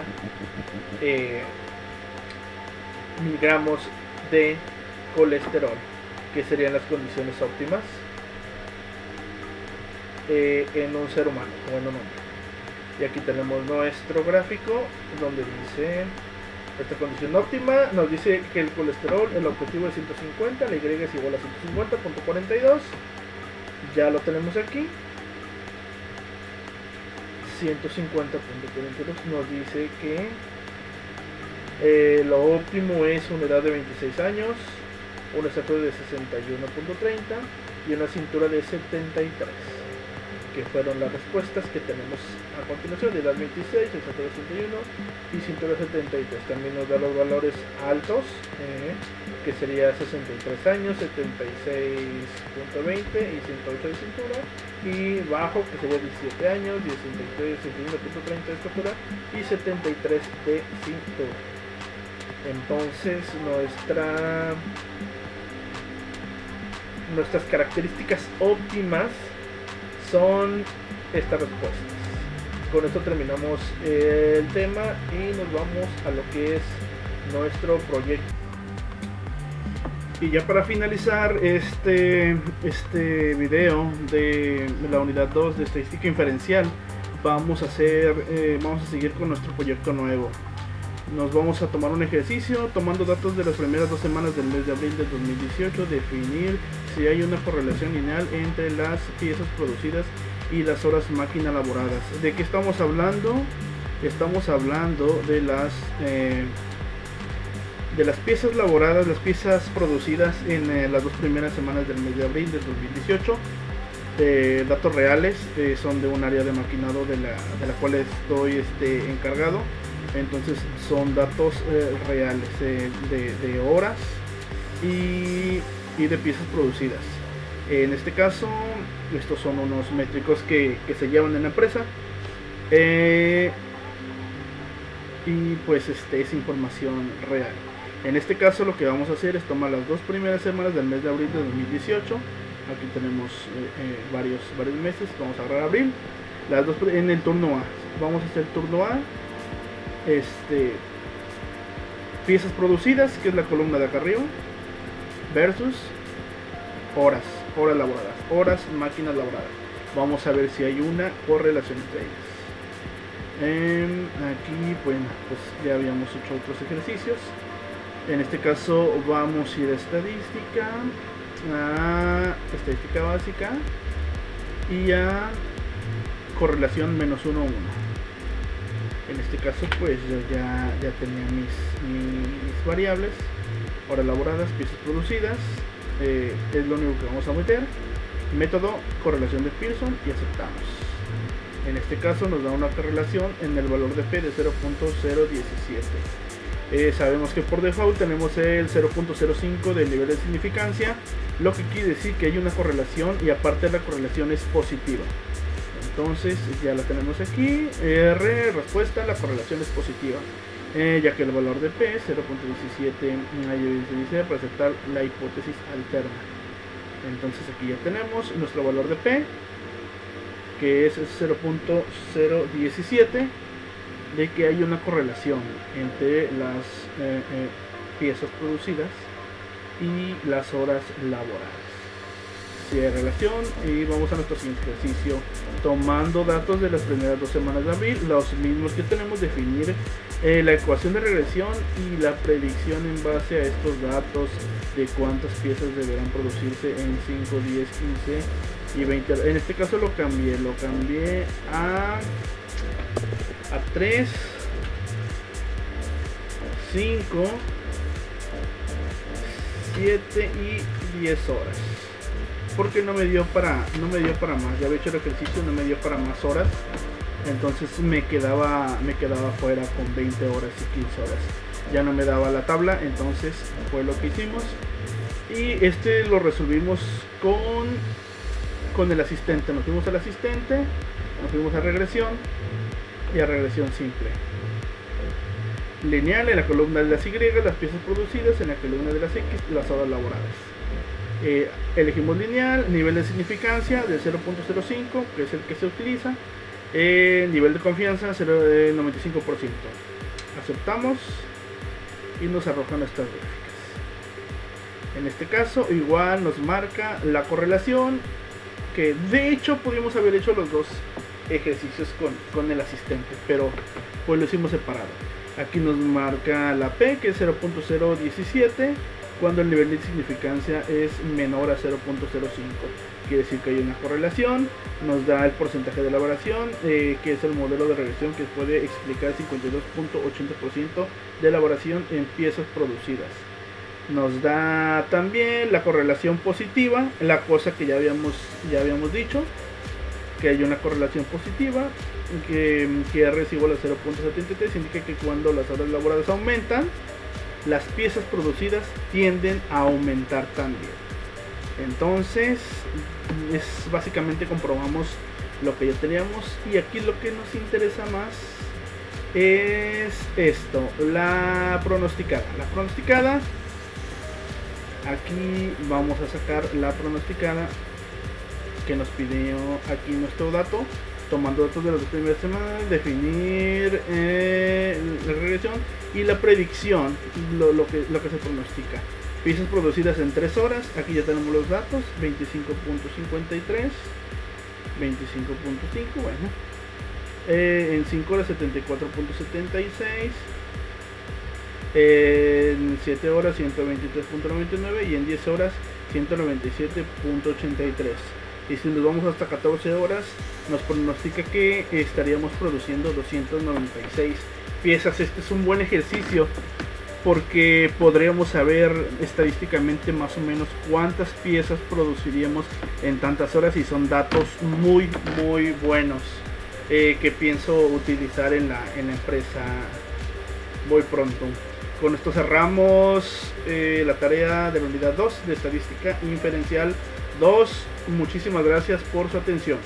miligramos de colesterol, que serían las condiciones óptimas en un ser humano o en un hombre. Y aquí tenemos nuestro gráfico donde dice esta condición óptima, nos dice que el colesterol, el objetivo es 150, la Y es igual a 150.42, ya lo tenemos aquí. 150.42 nos dice que lo óptimo es una edad de 26 años, una estatura de 61.30 y una cintura de 73, que fueron las respuestas que tenemos a continuación: de edad 26, estatura 61 y cintura 73. También nos da los valores altos, que sería 63 años, 76.20 y 108 de cintura, y bajo, que sería 17 años, 61.30 de estatura y 73 de cintura. Entonces nuestras características óptimas son estas respuestas. Con esto terminamos el tema y nos vamos a lo que es nuestro proyecto. Y ya para finalizar este video de la unidad 2 de estadística inferencial, vamos a seguir con nuestro proyecto nuevo. Nos vamos a tomar un ejercicio tomando datos de las primeras 2 semanas del mes de abril del 2018, definir si hay una correlación lineal entre las piezas producidas y las horas máquina laboradas. ¿De qué estamos hablando? Estamos hablando de las piezas laboradas, las piezas producidas en las 2 primeras semanas del mes de abril del 2018. Datos reales, son de un área de maquinado de la cual estoy encargado. Entonces son datos reales de horas y de piezas producidas. En este caso, estos son unos métricos que se llevan en la empresa, y pues es información real. En este caso lo que vamos a hacer es tomar las 2 primeras semanas del mes de abril de 2018. Aquí tenemos varios meses. Vamos a agarrar abril, las 2 en el turno A. Vamos a hacer el turno A, piezas producidas, que es la columna de acá arriba, versus horas laboradas, horas máquinas laboradas. Vamos a ver si hay una correlación entre ellas. Aquí, bueno, pues ya habíamos hecho otros ejercicios. En este caso vamos a ir a estadística básica y a correlación -1 a 1. En este caso pues yo ya tenía mis variables, horas laboradas, piezas producidas, es lo único que vamos a meter. Método correlación de Pearson y aceptamos. En este caso nos da una correlación en el valor de P de 0.017. Sabemos que por default tenemos el 0.05 del nivel de significancia, lo que quiere decir que hay una correlación y aparte la correlación es positiva. Entonces ya la tenemos aquí, respuesta, la correlación es positiva, ya que el valor de P 0.17 dice para aceptar la hipótesis alterna. Entonces aquí ya tenemos nuestro valor de P, que es 0.017, de que hay una correlación entre las piezas producidas y las horas laborales. Si hay relación, y vamos a nuestro siguiente ejercicio, tomando datos de las primeras 2 semanas de abril, los mismos que tenemos, definir la ecuación de regresión y la predicción en base a estos datos de cuántas piezas deberán producirse en 5, 10, 15 y 20. En este caso lo cambié a 3, 5, 7 y 10 horas, porque no me dio para más. Ya había hecho el ejercicio, no me dio para más horas, entonces me quedaba fuera con 20 horas y 15 horas, ya no me daba la tabla. Entonces fue lo que hicimos, y lo resolvimos con el asistente. Nos fuimos al asistente, nos fuimos a regresión y a regresión simple. Lineal, en la columna de las Y, las piezas producidas; en la columna de las X, las horas laboradas. Elegimos lineal, nivel de significancia del 0.05, que es el que se utiliza, nivel de confianza 95%. Aceptamos y nos arroja nuestras gráficas. En este caso igual nos marca la correlación, que de hecho pudimos haber hecho los dos ejercicios con el asistente, pero pues lo hicimos separado. Aquí nos marca la P, que es 0.017, cuando el nivel de significancia es menor a 0.05. Quiere decir que hay una correlación. Nos da el porcentaje de elaboración, que es el modelo de regresión que puede explicar 52.80% de elaboración en piezas producidas. Nos da también la correlación positiva, la cosa que ya habíamos dicho, que hay una correlación positiva, que R es igual a 0.73, indica que cuando las horas laboradas aumentan, las piezas producidas tienden a aumentar también. Entonces básicamente comprobamos lo que ya teníamos, y aquí lo que nos interesa más es esto, la pronosticada. Aquí vamos a sacar la pronosticada que nos pidió aquí nuestro dato, tomando datos de las 2 primeras semanas, definir la regresión y la predicción, lo que se pronostica. Piezas producidas en 3 horas, aquí ya tenemos los datos, 25.53, 25.5, bueno, en 5 horas 74.76, en 7 horas 123.99 y en 10 horas 197.83. Y si nos vamos hasta 14 horas, nos pronostica que estaríamos produciendo 296 piezas. Este es un buen ejercicio porque podríamos saber estadísticamente más o menos cuántas piezas produciríamos en tantas horas, y son datos muy buenos que pienso utilizar en la empresa muy pronto. Con esto cerramos la tarea de la unidad 2 de estadística inferencial 2. Muchísimas gracias por su atención.